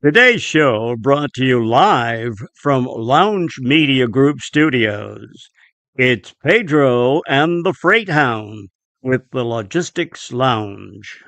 Today's show brought to you live from Lounge Media Group Studios. It's Pedro and the Freight Hound with the Logistics Lounge.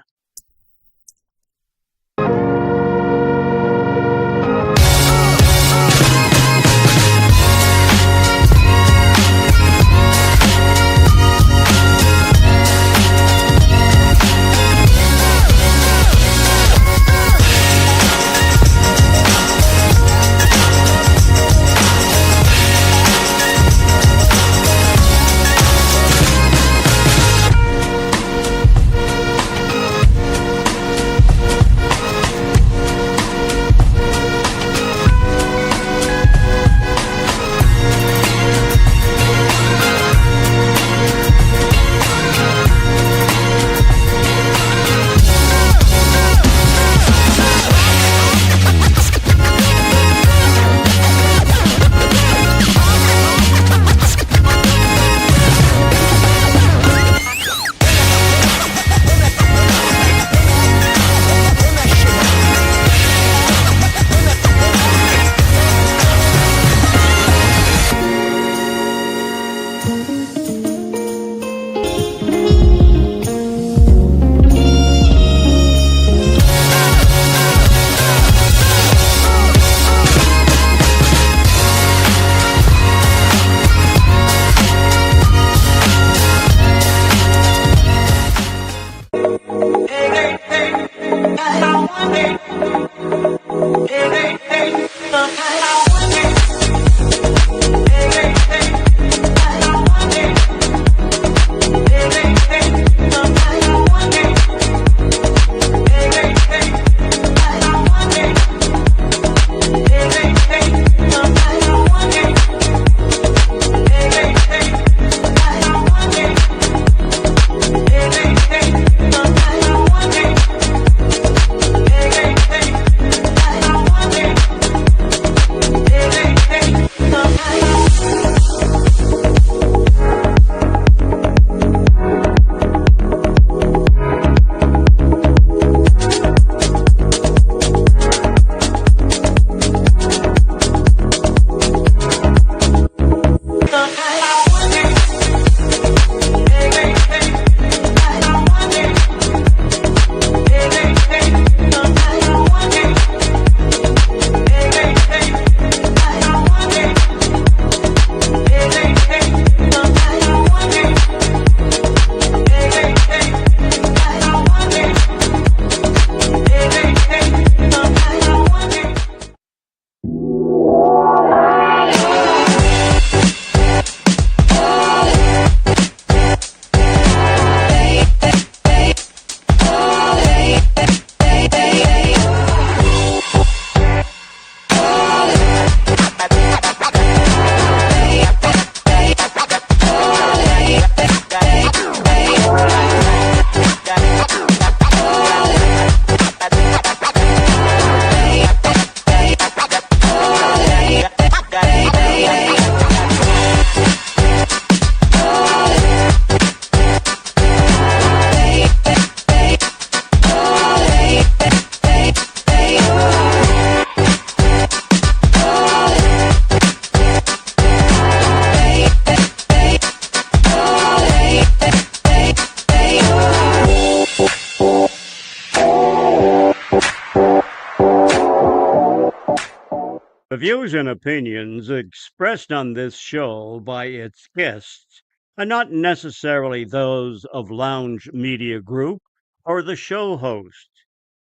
The views and opinions expressed on this show by its guests are not necessarily those of Lounge Media Group or the show host.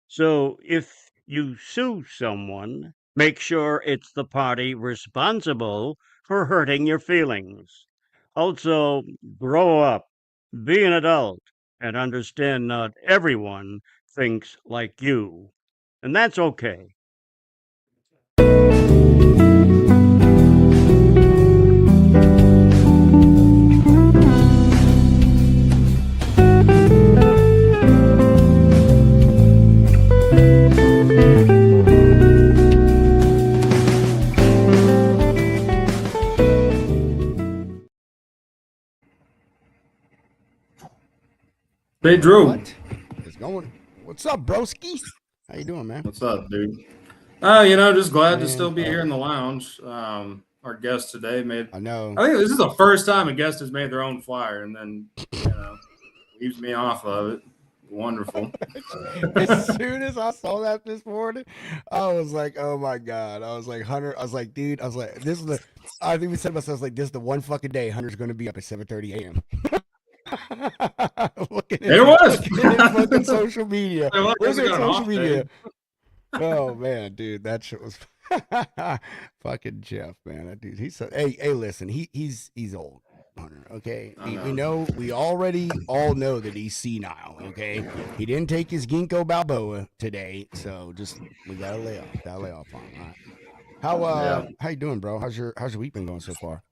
So if you sue someone, make sure it's the party responsible for hurting your feelings. Also, grow up, be an adult, and understand not everyone thinks like you. And that's okay. Pedro, What? What's going? What's up, broski? How you doing, man? What's up, dude? Just glad to still Man, be here in the lounge. Our guest today I know. I think this is the first time a guest has made their own flyer and then, leaves me off of it. Wonderful. As soon as I saw that this morning, I was like, "Oh my god!" I was like, "Hunter," I was like, "Dude," I was like, "This is the." I think we said to myself, like, "This is the one fucking day Hunter's going to be up at 7:30 a.m." There was. Looking at fucking social media. Where's Looking it at got an social off media. day? Oh man, dude, that shit was fucking Jeff, man. That dude, he's so, hey, listen, he's old, Hunter. Okay, we already all know that he's senile. Okay, he didn't take his ginkgo balboa today, so just we gotta lay off on him. All right. How you doing, bro? How's your week been going so far?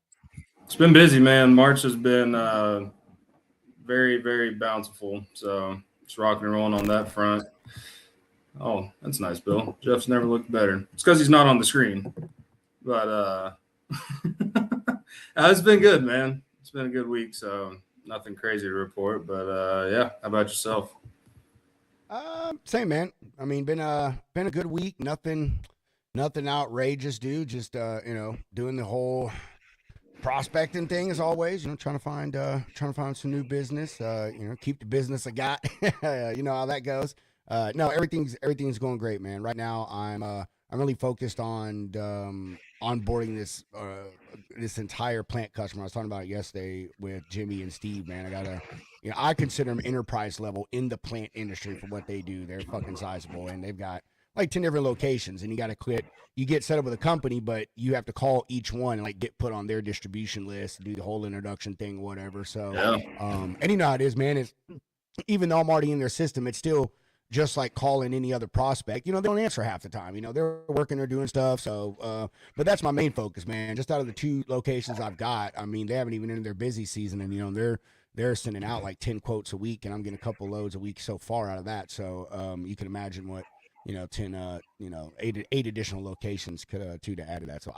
It's been busy, man. March has been very, very bountiful. So just rocking and rolling on that front. Oh, that's nice, Bill. Jeff's never looked better. It's because he's not on the screen. But it's been good, man. It's been a good week, so nothing crazy to report. But how about yourself? Same, man. I mean, been a good week. Nothing outrageous, dude. Just doing the whole prospecting thing as always. Trying to find some new business. Keep the business I got. You know how that goes. No, everything's going great, man. Right now, I'm really focused on onboarding this entire plant customer. I was talking about it yesterday with Jimmy and Steve, man. I gotta, I consider them enterprise level in the plant industry for what they do. They're fucking sizable, and they've got like 10 different locations, and you get set up with a company, but you have to call each one and like get put on their distribution list, do the whole introduction thing, whatever. So, and you know how it is, man. It's even though I'm already in their system, it's still just like calling any other prospect. They don't answer half the time. They're working, they're doing stuff. So, but that's my main focus, man. Just out of the 2 locations I've got, I mean, they haven't even entered their busy season, and they're sending out like 10 quotes a week, and I'm getting a couple loads a week so far out of that. So, you can imagine what 8 additional locations could to add to that. So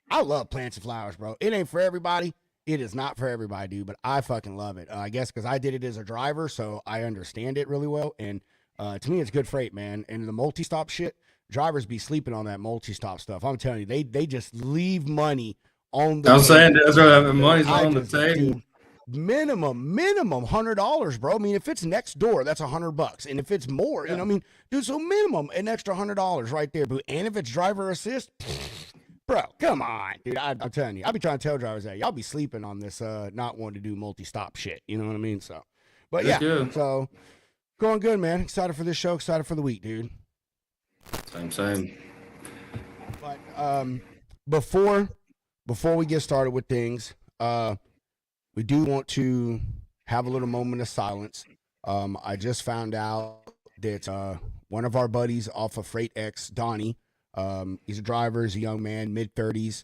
I love plants and flowers, bro. It ain't for everybody. It is not for everybody, dude. But I fucking love it. I guess because I did it as a driver, so I understand it really well. And to me, it's good freight, man. And the multi-stop shit, drivers be sleeping on that multi-stop stuff. I'm telling you, they just leave money on the table. I'm saying that's right. Money's on the table. Dude, minimum $100, bro. I mean, if it's next door, that's $100, and if it's more, dude, so minimum an extra $100 right there, boo. And if it's driver assist, bro, come on, dude. I'm telling you, I be trying to tell drivers that y'all be sleeping on this, not wanting to do multi-stop shit. You know what I mean? So, but yeah, so. Going good, man. Excited for this show. Excited for the week, dude. Same. But before we get started with things, we do want to have a little moment of silence. I just found out that one of our buddies off of Freight X, Donnie, he's a driver, he's a young man, mid-30s.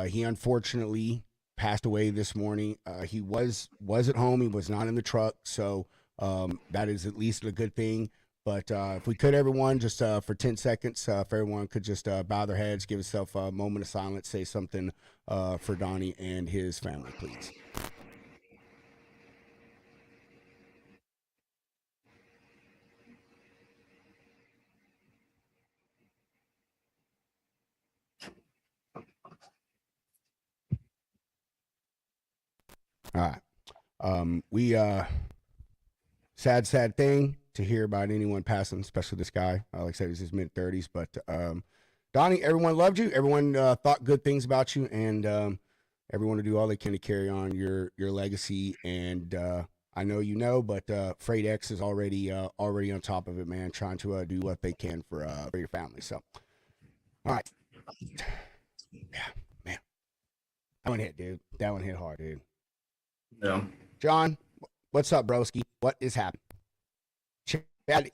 He unfortunately passed away this morning. He was at home. He was not in the truck, so that is at least a good thing. But if we could, everyone, just for 10 seconds, if everyone could just bow their heads, give yourself a moment of silence, say something for Donnie and his family, please. All right. We sad thing to hear about anyone passing, especially this guy. Like I said, he's his mid-30s. But Donnie, everyone loved you. Everyone thought good things about you, and everyone will do all they can to carry on your legacy. And I know, but Freight X is already on top of it, man, trying to do what they can for your family. So, all right. Yeah, man. That one hit, dude. That one hit hard, dude. Yeah. John, what's up, broski? What is happening?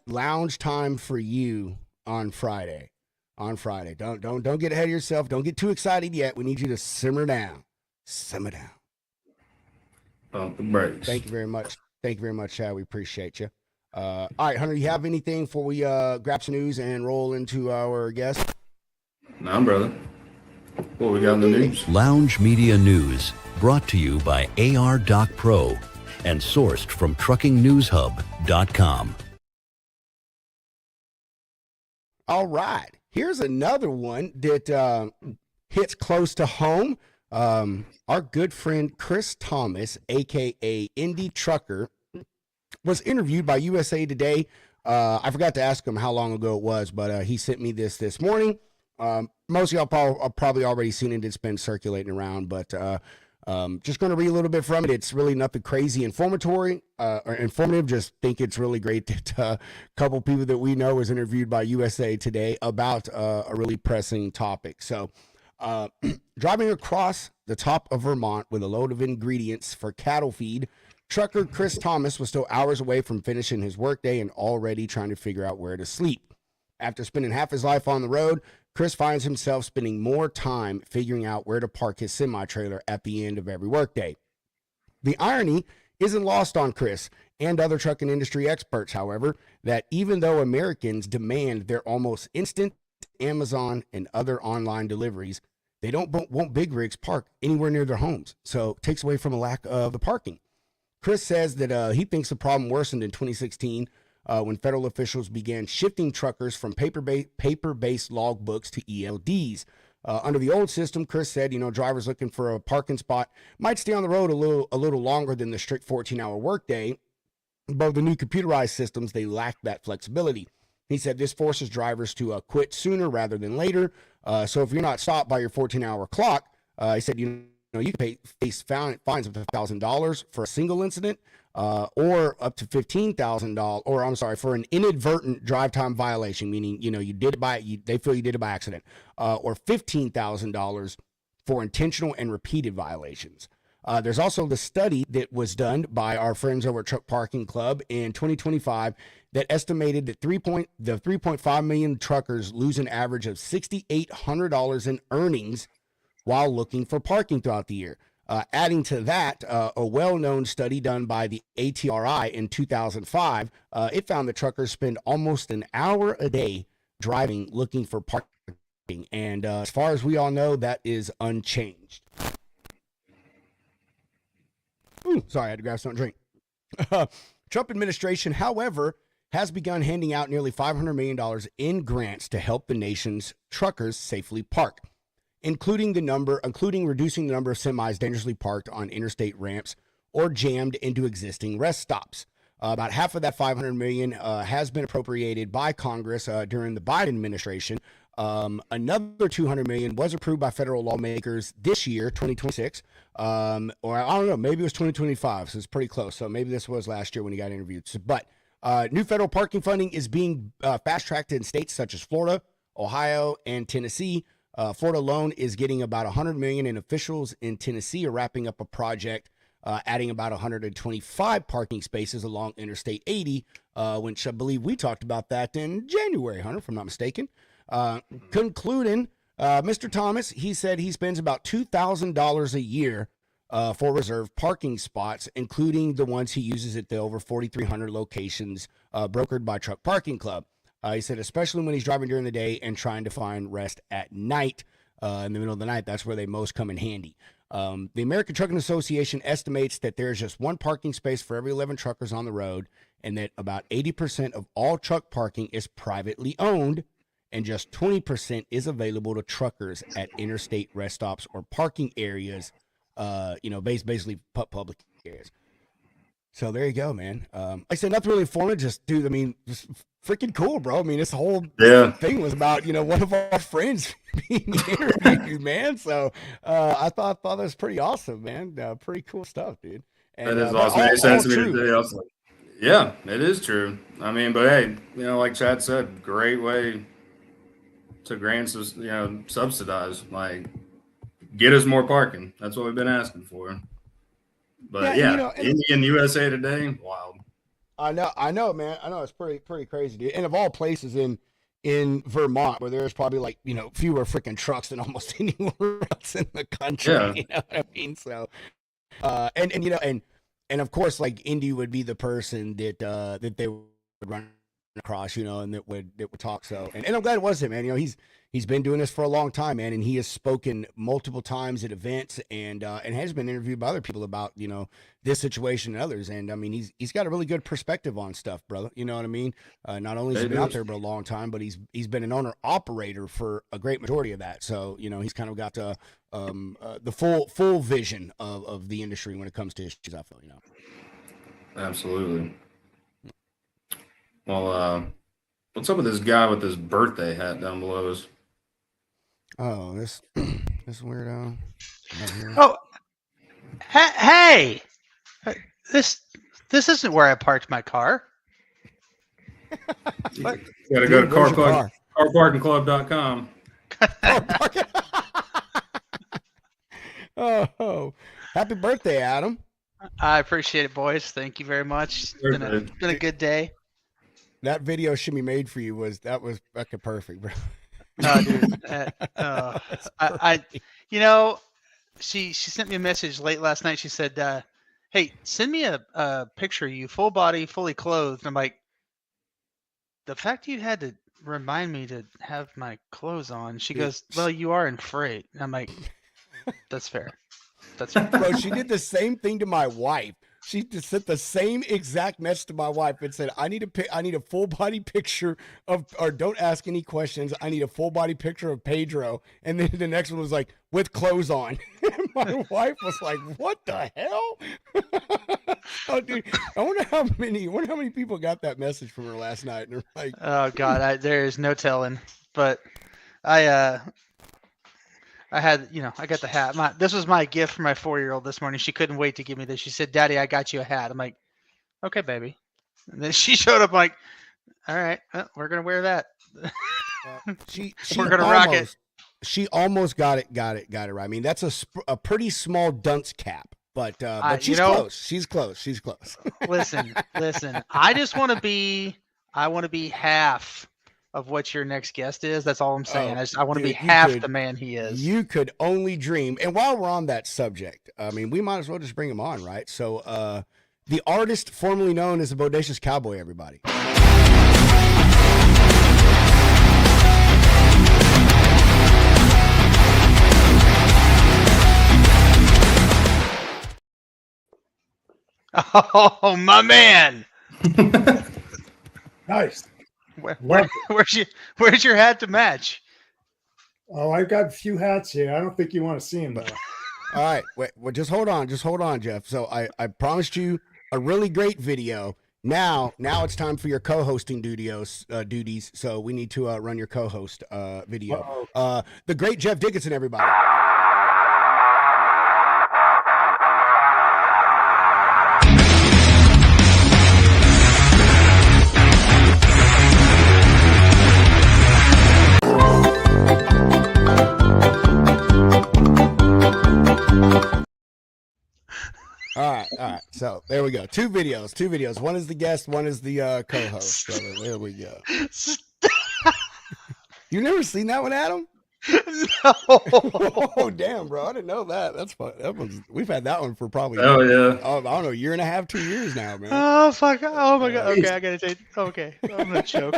Lounge time for you on Friday. Don't get ahead of yourself. Don't get too excited yet. We need you to simmer down. Bump the brakes. Thank you very much, Chad. We appreciate you. All right, Hunter, you have anything before we grab some news and roll into our guest? No, brother. What we got in the news? Lounge Media News, brought to you by AR Doc Pro and sourced from truckingnewshub.com. All right. Here's another one that hits close to home. Our good friend Chris Thomas, aka Indy Trucker, was interviewed by USA Today. I forgot to ask him how long ago it was, but he sent me this morning. Most of y'all probably already seen it. It's been circulating around, but just going to read a little bit from it. It's really nothing crazy informative. Just think it's really great that a couple people that we know was interviewed by USA Today about a really pressing topic. So driving across the top of Vermont with a load of ingredients for cattle feed, trucker Chris Thomas was still hours away from finishing his workday and already trying to figure out where to sleep. After spending half his life on the road, Chris finds himself spending more time figuring out where to park his semi-trailer at the end of every workday. The irony isn't lost on Chris and other trucking industry experts, however, that even though Americans demand their almost instant Amazon and other online deliveries, they don't want big rigs park anywhere near their homes. So it takes away from a lack of the parking. Chris says that he thinks the problem worsened in 2016 when federal officials began shifting truckers from paper-based logbooks to ELDs. Under the old system, Chris said, drivers looking for a parking spot might stay on the road a little longer than the strict 14-hour workday. But with the new computerized systems, they lack that flexibility. He said this forces drivers to quit sooner rather than later. So if you're not stopped by your 14-hour clock, he said, you can face fines of $1,000 for a single incident, or up to $15,000, or I'm sorry, for an inadvertent drive time violation, meaning you did it they feel you did it by accident, or $15,000 for intentional and repeated violations. There's also the study that was done by our friends over at Truck Parking Club in 2025 that estimated that the 3.5 million truckers lose an average of $6,800 in earnings while looking for parking throughout the year. Adding to that, a well-known study done by the ATRI in 2005, it found that truckers spend almost an hour a day driving looking for parking. And as far as we all know, that is unchanged. Ooh, sorry, I had to grab something to drink. Trump administration, however, has begun handing out nearly $500 million in grants to help the nation's truckers safely park, including reducing the number of semis dangerously parked on interstate ramps or jammed into existing rest stops. About half of that $500 million has been appropriated by Congress during the Biden administration. Another $200 million was approved by federal lawmakers this year, 2026, or I don't know, maybe it was 2025, so it's pretty close. So maybe this was last year when he got interviewed. But new federal parking funding is being fast-tracked in states such as Florida, Ohio, and Tennessee. Florida alone is getting about $100 million, and officials in Tennessee are wrapping up a project adding about 125 parking spaces along Interstate 80, which I believe we talked about that in January, Hunter, if I'm not mistaken. Concluding, Mr. Thomas, he said he spends about $2,000 a year for reserved parking spots, including the ones he uses at the over 4,300 locations brokered by Truck Parking Club. He said, especially when he's driving during the day and trying to find rest at night, in the middle of the night, that's where they most come in handy. The American Trucking Association estimates that there's just one parking space for every 11 truckers on the road, and that about 80% of all truck parking is privately owned, and just 20% is available to truckers at interstate rest stops or parking areas, basically public areas. So there you go, man. Like I said, nothing really informative, just freaking cool, bro. I mean, this whole thing was about, one of our friends being interviewed, man. So I thought that was pretty awesome, man. Pretty cool stuff, dude. And, that is awesome. It makes sense to me today. Yeah, it is true. I mean, but hey, like Chad said, great way to grant, subsidize, like get us more parking. That's what we've been asking for. But Indian USA Today, wild. I know, man. I know it's pretty crazy, dude. And of all places in Vermont, where there's probably fewer freaking trucks than almost anywhere else in the country. Yeah. You know what I mean? So, and of course, like Indy would be the person that they would run across, and that would talk. So, and I'm glad it was him, man. He's been doing this for a long time, man, and he has spoken multiple times at events and has been interviewed by other people about this situation and others. And I mean, he's got a really good perspective on stuff, brother. You know what I mean? Not only has he been out there for a long time, but he's been an owner operator for a great majority of that. So he's kind of got the full vision of the industry when it comes to issues. I feel Absolutely. Well, what's up with this guy with this birthday hat down below us? Oh, this weirdo. Oh, hey! This isn't where I parked my car. You gotta go to carparkingclub.com. Oh, happy birthday, Adam. I appreciate it, boys. Thank you very much. It's been a good day. That video Shimmy made for you was fucking perfect, bro. Oh, dude. She sent me a message late last night. She said, hey, send me a picture of you, full body, fully clothed. I'm like, the fact you had to remind me to have my clothes on. She goes, well, you are in freight. I'm like, that's fair. That's fair. Bro, she did the same thing to my wife. She just sent the same exact message to my wife and said, I need a full body picture or don't ask any questions. I need a full body picture of Pedro. And then the next one was like, with clothes on. And my wife was like, what the hell? Oh, dude, I wonder how many people got that message from her last night. And they're like, oh God, there's no telling, but I had, I got the hat. This was my gift for my 4-year-old this morning. She couldn't wait to give me this. She said, Daddy, I got you a hat. I'm like, okay, baby. And then she showed up like, all right, we're going to wear that. We're going to rock it. She almost got it right. I mean, that's a pretty small dunce cap, but she's close. She's close. Listen, I just want to be half of what your next guest is. That's all I'm saying. I want to be half the man he is. You could only dream. And while we're on that subject, I mean, we might as well just bring him on, right? So the artist formerly known as the Bodacious Cowboy, everybody. Oh, my man. Nice. Where's your hat to match? Oh, I've got a few hats here. I don't think you want to see them, though. All right. Wait, well, just hold on, Jeff. So I promised you a really great video. Now it's time for your co-hosting duties. So we need to run your co-host video. The great Jeff Dickinson, everybody. All right. So there we go. Two videos. One is the guest. One is the co-host. So there we go. You never seen that one, Adam? No. Oh, damn, bro. I didn't know that. That's fun. We've had that one for probably, I don't know, a year and a half, 2 years now, man. Oh, fuck. Oh, my God. Okay, I got to take. Okay. I'm going to choke.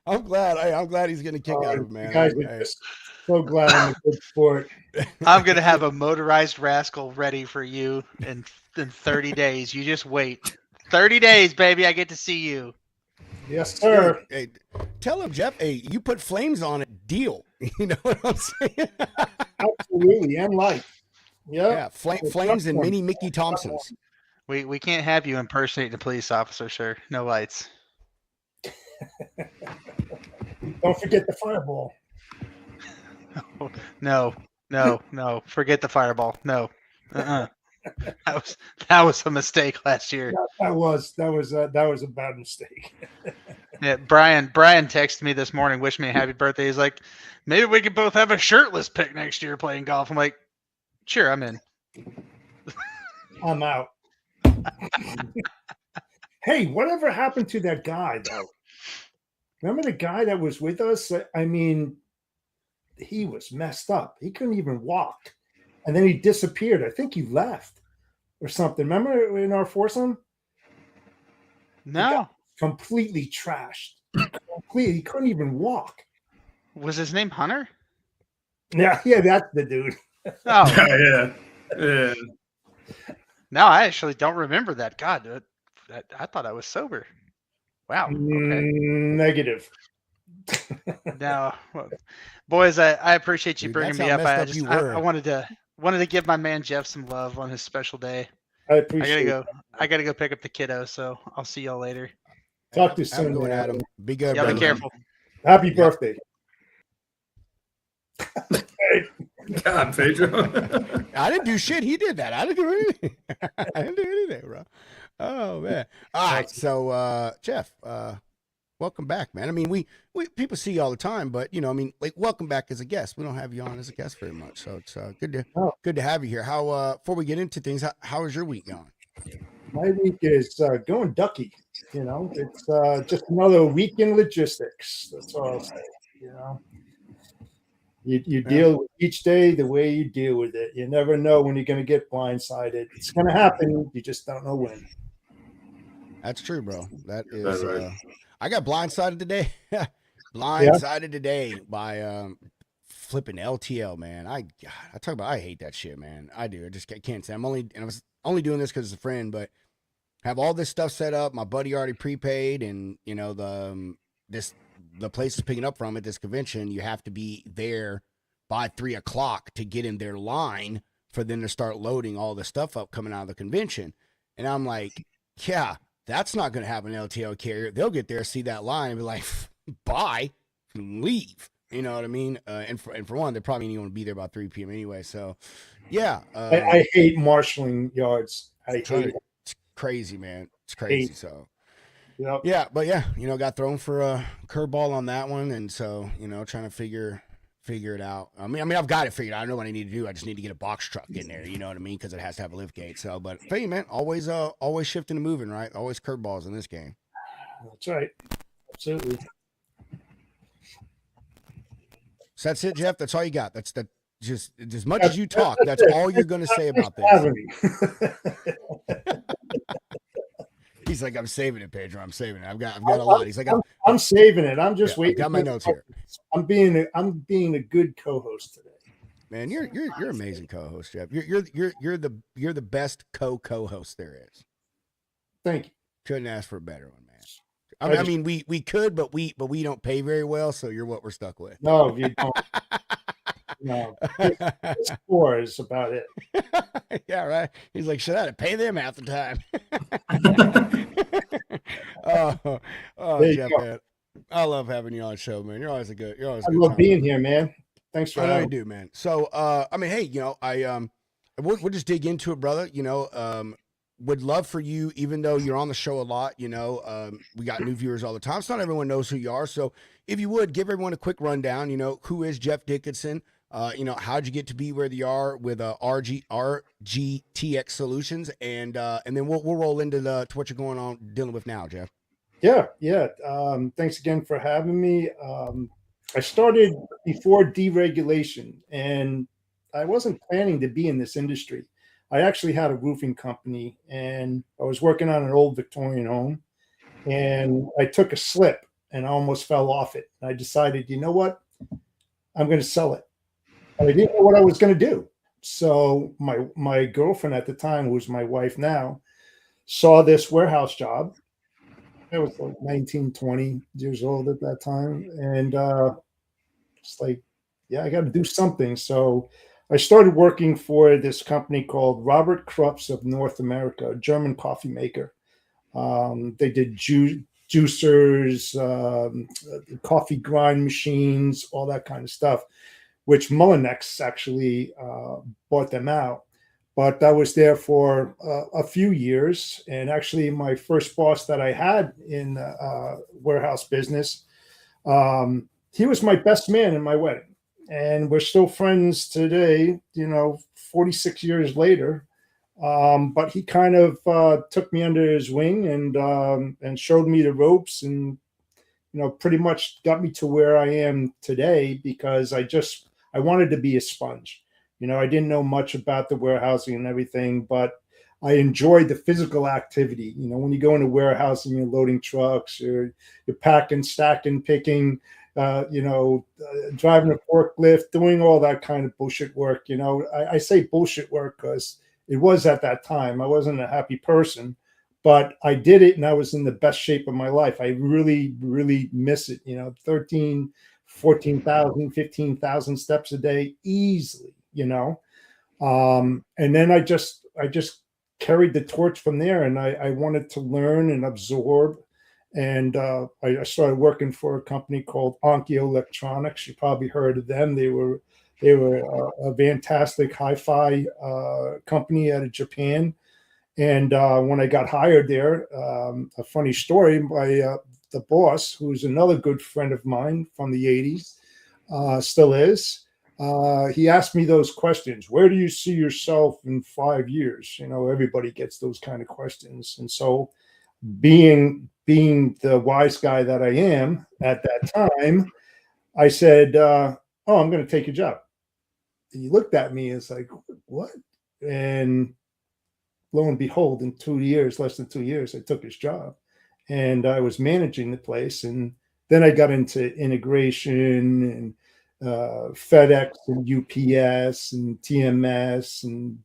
I'm glad he's getting a kick out of it, man. Guys, so glad I'm a good sport. I'm going to have a motorized rascal ready for you in 30 days. You just wait. 30 days, baby. I get to see you. Yes, sir. Hey, tell him, Jeff, hey, you put flames on it, deal. You know what I'm saying? Absolutely. And light. Yeah, flames and mini Mickey Thompsons. We can't have you impersonating a police officer, sir. No lights. Don't forget the fireball. No. Forget the fireball. No. That was a mistake last year. That was a bad mistake. Yeah, Brian texted me this morning, wished me a happy birthday. He's like, maybe we could both have a shirtless pic next year playing golf. I'm like, sure, I'm in. I'm out. Hey, whatever happened to that guy though? Remember the guy that was with us? I mean, he was messed up. He couldn't even walk. And then he disappeared. I think he left. or something. Remember in our foursome? The guy No. completely trashed. Completely, he couldn't even walk. Was his name Hunter? Yeah, that's the dude. Oh, Yeah. Yeah. no, I actually don't remember that. God, I thought I was sober. Wow. Okay. Negative. No, well, boys, I appreciate you Dude, bringing that's me how up. messed I up you just I were. wanted to give my man Jeff some love on his special day. I I appreciate gotta it. go. I gotta go pick up the kiddo. So I'll see y'all later. Talk to you Have a soon, good one, man. Adam. Be good, Y'all be man. brother. careful. Happy Yep. birthday. God, Pedro. I didn't do shit. He did that. I didn't do anything. I didn't do anything, bro. Oh man. All right. So Jeff, welcome back, man. I mean, we people see you all the time, but I mean, like, welcome back as a guest. We don't have you on as a guest very much, so it's good to have you here. How before we get into things, how is your week going? My week is going ducky. It's just another week in logistics. That's all I'll say. You deal with each day the way you deal with it. You never know when you're going to get blindsided. It's going to happen. You just don't know when. That's true, bro. That is. That's right. I got blindsided today. Blindsided today by flipping LTL, man. I talk about. I hate that shit, man. I do. I can't say. I was only doing this because it's a friend, but have all this stuff set up. My buddy already prepaid, and the place is picking up from at this convention. You have to be there by 3:00 to get in their line for them to start loading all the stuff up coming out of the convention. And I'm like, yeah, that's not going to happen. LTL carrier, they'll get there, see that line, and be like, bye, and leave. You know what I mean? And for one, they're probably only going to be there about 3 p.m. anyway. So, yeah, I hate marshaling yards. I hate it. It's crazy, man. It's crazy. Hate. So. Yep. Yeah, but yeah, got thrown for a curveball on that one, and so trying to figure it out. I mean, I've got it figured out. I know what I need to do. I just need to get a box truck in there. You know what I mean? Because it has to have a lift gate. So, but hey, man, always shifting and moving, right? Always curveballs in this game. That's right. Absolutely. So that's it, Jeff. That's all you got. That's just as much as you talk. That's all you're going to say about this. He's like, I'm saving it, Pedro. I'm saving it. I've got a lot. He's like, I'm saving it. I'm just waiting. I've got my notes here. I'm being a good co-host today. Man, you're an amazing co-host, Jeff. You're the best co-host there is. Thank you. Couldn't ask for a better one, man. I mean, we could, but we don't pay very well, so you're what we're stuck with. No, you don't. No, this score is about it. Yeah, right. He's like, should I pay them half the time? Jeff, man. I love having you on the show, man. You're always good. I love being here, man. Thanks for having me. I know having you do, man. So, I mean, hey, we'll just dig into it, brother. Would love for you, even though you're on the show a lot, we got new viewers all the time. So not everyone knows who you are. So if you would give everyone a quick rundown, who is Jeff Dickinson? How'd you get to be where you are with RGTX Solutions, and then we'll roll into to what you're going on dealing with now, Jeff. Yeah. Thanks again for having me. I started before deregulation, and I wasn't planning to be in this industry. I actually had a roofing company, and I was working on an old Victorian home, and I took a slip and I almost fell off it. I decided, you know what? I'm going to sell it. I didn't know what I was going to do. So my girlfriend at the time, who's my wife now, saw this warehouse job. I was like 19, 20 years old at that time. And it's like, yeah, I got to do something. So I started working for this company called Robert Krupps of North America, a German coffee maker. They did juicers, coffee grind machines, all that kind of stuff, which Mullinex actually bought them out. But I was there for a few years. And actually, my first boss that I had in the warehouse business, he was my best man in my wedding. And we're still friends today, 46 years later. But he kind of took me under his wing and showed me the ropes and, pretty much got me to where I am today because I wanted to be a sponge. I didn't know much about the warehousing and everything, but I enjoyed the physical activity. You know, when you go into warehouse and you're loading trucks, you're packing, stacking, picking, driving a forklift, doing all that kind of bullshit work. You know, I say bullshit work because it was at that time. I wasn't a happy person, but I did it and I was in the best shape of my life. I really, really miss it. You know, 13, 14,000, 15,000 steps a day easily, you know. And then I just carried the torch from there, and I wanted to learn and absorb. And I started working for a company called Onkyo Electronics. You probably heard of them. They were a fantastic hi-fi company out of Japan. And when I got hired there, a funny story, the boss, who's another good friend of mine from the 80s, still is, he asked me those questions. Where do you see yourself in 5 years? You know, everybody gets those kind of questions. And so being the wise guy that I am at that time, I said, oh, I'm going to take your job. He looked at me as like, what? And lo and behold, in 2 years, less than 2 years, I took his job and I was managing the place. And then I got into integration and FedEx and UPS and TMS and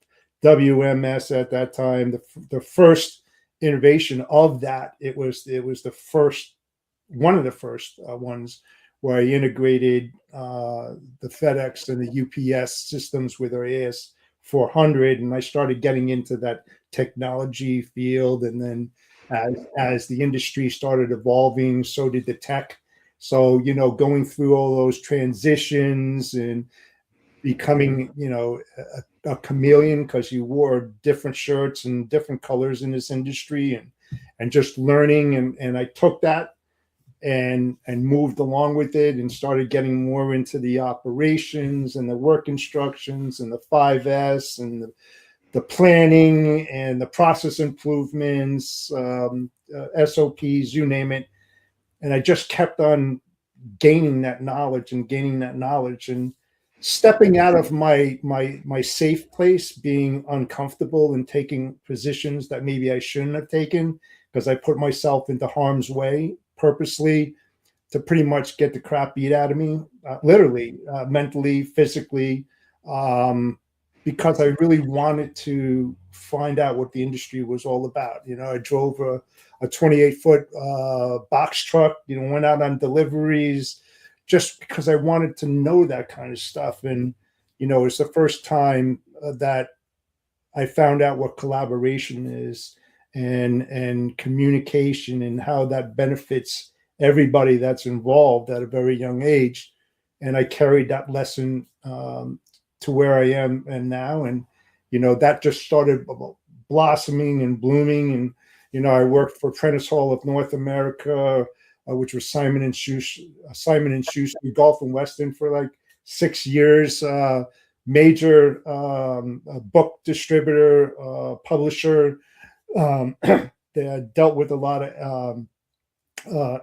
WMS at that time. The first innovation of that, it was the first, one of the first ones where I integrated the FedEx and the UPS systems with our AS400, and I started getting into that technology field. And then as the industry started evolving, so did the tech. So, you know, going through all those transitions and becoming, you know, a chameleon, because you wore different shirts and different colors in this industry, and just learning. And I took that and moved along with it and started getting more into the operations and the work instructions and the 5S and the planning and the process improvements, SOPs, you name it. And I just kept on gaining that knowledge and stepping out of my safe place, being uncomfortable and taking positions that maybe I shouldn't have taken, because I put myself into harm's way purposely to pretty much get the crap beat out of me, literally, mentally, physically, because I really wanted to find out what the industry was all about. You know, I drove a 28-foot box truck, you know, went out on deliveries just because I wanted to know that kind of stuff. And, you know, it's the first time that I found out what collaboration is and communication and how that benefits everybody that's involved at a very young age. And I carried that lesson to where I am and now. And, you know, that just started blossoming and blooming. And, you know, I worked for Prentice Hall of North America, which was Simon & Schuster Golf and Weston for like 6 years, major book distributor, publisher. They dealt with a lot of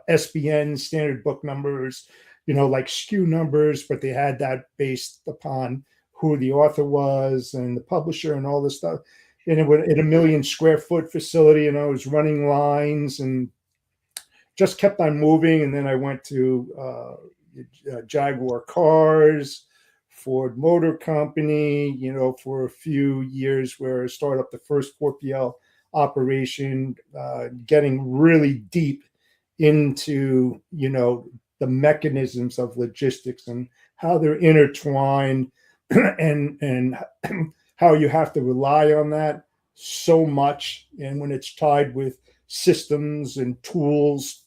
SBN, standard book numbers, you know, like SKU numbers, but they had that based upon who the author was and the publisher and all this stuff. And it was in a 1 million square foot facility, and I was running lines and just kept on moving. And then I went to Jaguar Cars, Ford Motor Company, you know, for a few years, where I started up the first 4PL operation, getting really deep into, you know, the mechanisms of logistics and how they're intertwined and how you have to rely on that so much. And when it's tied with systems and tools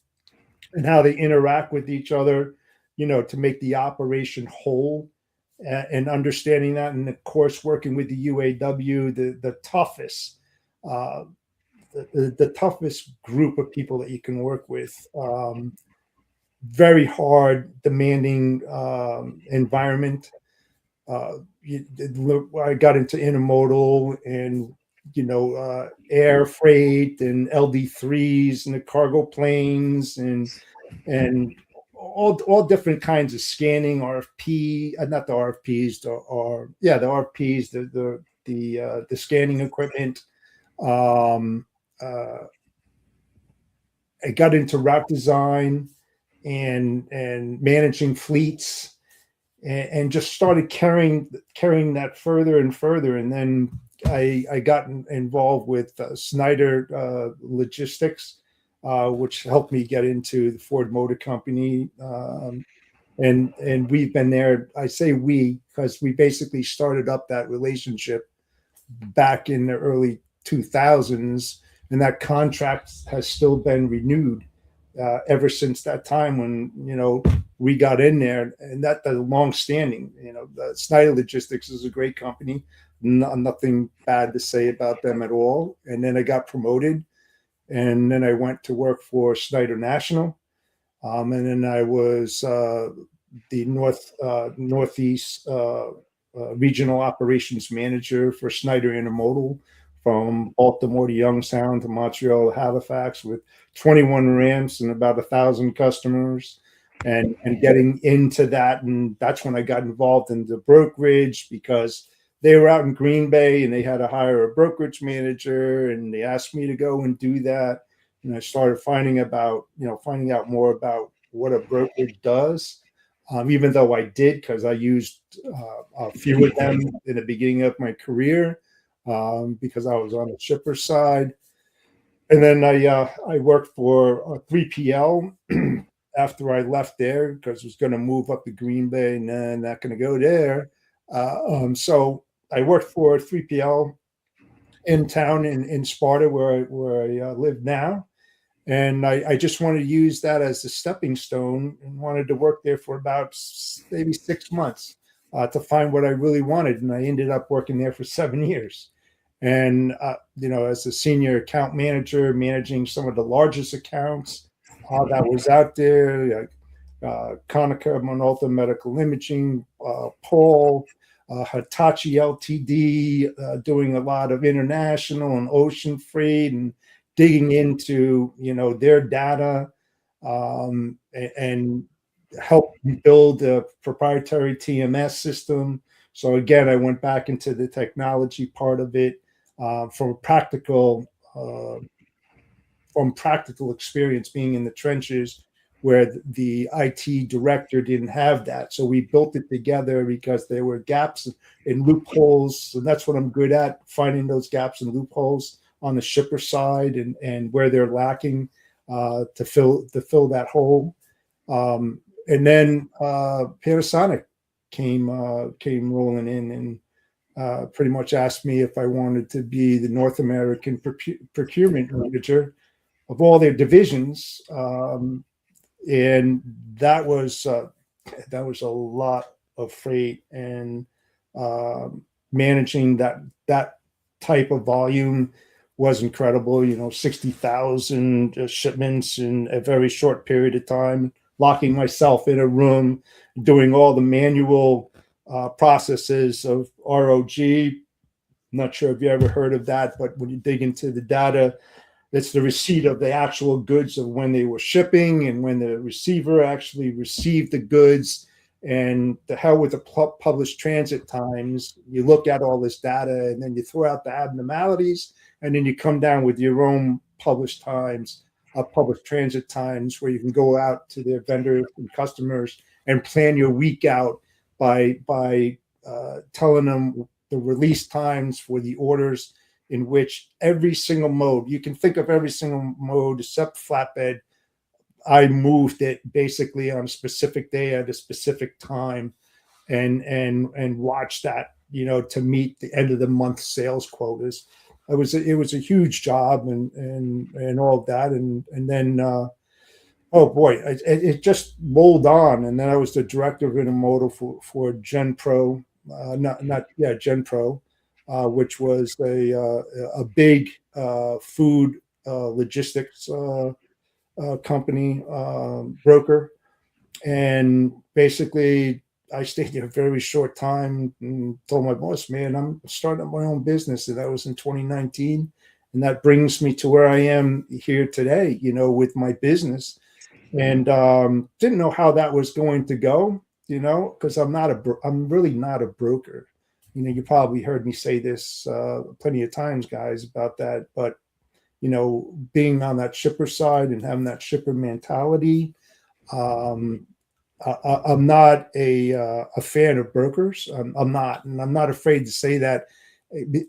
and how they interact with each other, you know, to make the operation whole, and understanding that. And of course, working with the UAW, the toughest, the toughest group of people that you can work with. Very hard, demanding environment. I got into intermodal and, you know, air freight and LD3s and the cargo planes and all different kinds of scanning, RFP, not the RFPs, the RFPs, the scanning equipment, Um, I got into route design and managing fleets, and just started carrying that further and further. And then I got involved with Snyder Logistics, which helped me get into the Ford Motor Company. And we've been there. I say we because we basically started up that relationship back in the early 2000s, and that contract has still been renewed ever since that time when we got in there, and that's long standing. Snyder Logistics is a great company. Nothing bad to say about them at all. And then I got promoted, and then I went to work for Snyder National, and then I was the Northeast regional operations manager for Snyder Intermodal, from Baltimore to Youngstown to Montreal to Halifax, with 21 ramps and about 1,000 customers, and getting into that. And that's when I got involved in the brokerage, because they were out in Green Bay and they had to hire a brokerage manager, and they asked me to go and do that. And I started finding out more about what a brokerage does. Even though I did, because I used a few of them in the beginning of my career, because I was on the shipper side. And then I worked for 3PL after I left there, because I was going to move up to Green Bay, and then not going to go there. So I worked for 3PL in town in Sparta, where I live now. And I just wanted to use that as a stepping stone, and wanted to work there for about maybe 6 months to find what I really wanted. And I ended up working there for 7 years. And, as a senior account manager, managing some of the largest accounts that was out there, like Konica Minolta Medical Imaging, Paul, Hitachi Ltd, doing a lot of international and ocean freight, and digging into their data, and help build a proprietary TMS system. So again, I went back into the technology part of it, from practical experience, being in the trenches where the IT director didn't have that. So we built it together because there were gaps and loopholes. And that's what I'm good at, finding those gaps and loopholes on the shipper side, and where they're lacking, to fill that hole. And then Panasonic came rolling in, and pretty much asked me if I wanted to be the North American procurement manager of all their divisions. And that was a lot of freight, and managing that type of volume was incredible. 60,000 shipments in a very short period of time, locking myself in a room, doing all the manual processes of ROG. Not sure if you ever heard of that, but when you dig into the data, it's the receipt of the actual goods of when they were shipping, and when the receiver actually received the goods, and the hell with the published transit times. You look at all this data, and then you throw out the abnormalities, and then you come down with your own published times, published transit times, where you can go out to their vendors and customers and plan your week out by telling them the release times for the orders, in which every single mode, you can think of every single mode except flatbed, I moved it basically on a specific day at a specific time, and watch that, to meet the end of the month sales quotas. It was a huge job, and all of that. And then, oh boy, it just rolled on. And then I was the director of intermodal for GenPro, GenPro, which was a big food logistics company, broker. And basically, I stayed there a very short time, and told my boss, man, I'm starting up my own business. And that was in 2019. And that brings me to where I am here today, with my business. And didn't know how that was going to go, because I'm really not a broker. you probably heard me say this plenty of times, guys, about that. But being on that shipper side and having that shipper mentality, I'm not a fan of brokers. I'm not, and I'm not afraid to say that.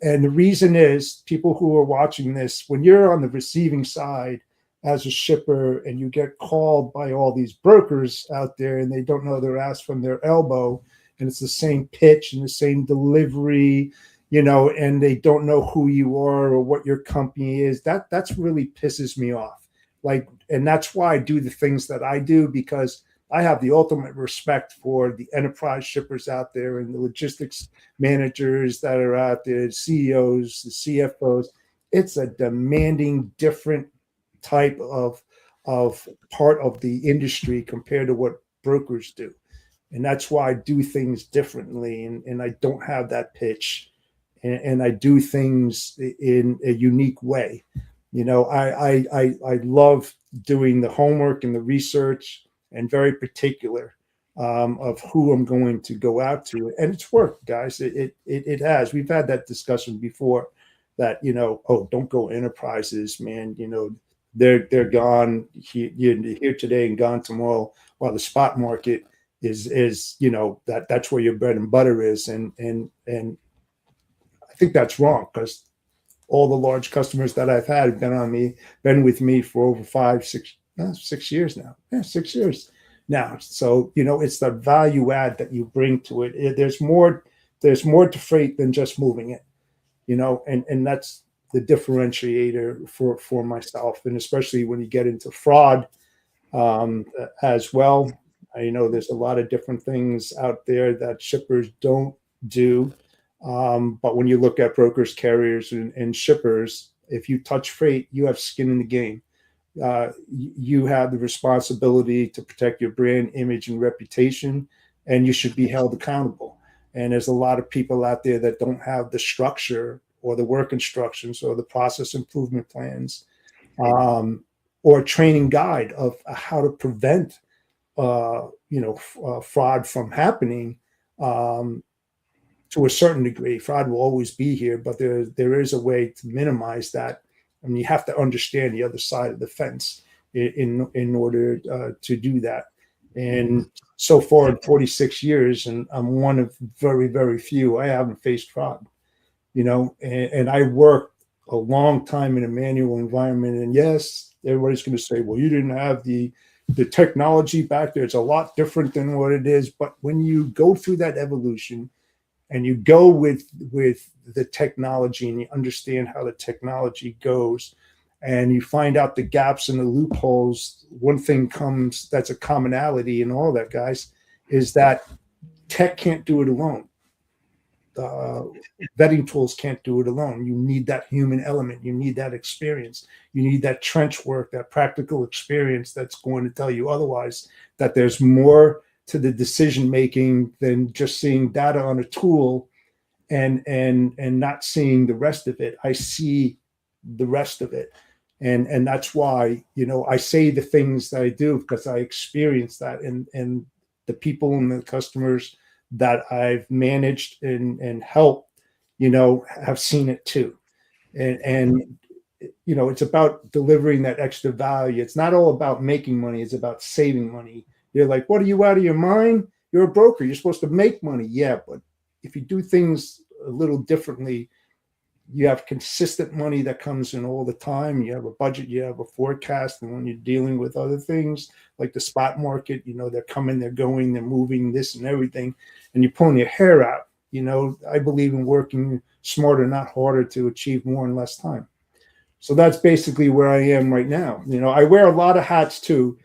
And the reason is, people who are watching this, when you're on the receiving side as a shipper and you get called by all these brokers out there and they don't know their ass from their elbow, and it's the same pitch and the same delivery, and they don't know who you are or what your company is, that's really pisses me off. And that's why I do the things that I do, because I have the ultimate respect for the enterprise shippers out there and the logistics managers that are out there, the CEOs, the CFOs. It's a demanding, different type of part of the industry compared to what brokers do. And that's why I do things differently. And I don't have that pitch. And I do things in a unique way. I love doing the homework and the research, and very particular of who I'm going to go out to. And it's worked, guys. It has. We've had that discussion before that, oh, don't go enterprises, man. They're gone here today and gone tomorrow, while the spot market is that's where your bread and butter is. And I think that's wrong, because all the large customers that I've had have been with me for over 6 years now. Yeah, 6 years now. So, it's the value add that you bring to it. There's more to freight than just moving it, and that's the differentiator for myself. And especially when you get into fraud as well. I know there's a lot of different things out there that shippers don't do. But when you look at brokers, carriers, and shippers, if you touch freight, you have skin in the game. You have the responsibility to protect your brand, image, and reputation, and you should be held accountable. And there's a lot of people out there that don't have the structure or the work instructions or the process improvement plans, or a training guide of how to prevent, fraud from happening. To a certain degree, fraud will always be here, but there is a way to minimize that. I mean, you have to understand the other side of the fence in order to do that. And so far in 46 years, and I'm one of very, very few, I haven't faced fraud, and I worked a long time in a manual environment. And yes, everybody's going to say, well, you didn't have the technology back there. It's a lot different than what it is. But when you go through that evolution, and you go with the technology, and you understand how the technology goes, and you find out the gaps and the loopholes, one thing comes that's a commonality in all that, guys, is that tech can't do it alone. Vetting tools can't do it alone. You need that human element. You need that experience. You need that trench work, that practical experience that's going to tell you otherwise, that there's more to the decision making than just seeing data on a tool and not seeing the rest of it. I see the rest of it. And that's why, I say the things that I do, because I experience that, and the people and the customers that I've managed and helped, have seen it too. And it's about delivering that extra value. It's not all about making money. It's about saving money. You're like, what, are you out of your mind? You're a broker. You're supposed to make money. Yeah, but if you do things a little differently, you have consistent money that comes in all the time. You have a budget, you have a forecast. And when you're dealing with other things like the spot market, they're coming, they're going, they're moving, this and everything, and you're pulling your hair out. I believe in working smarter, not harder, to achieve more in less time. So that's basically where I am right now. I wear a lot of hats too.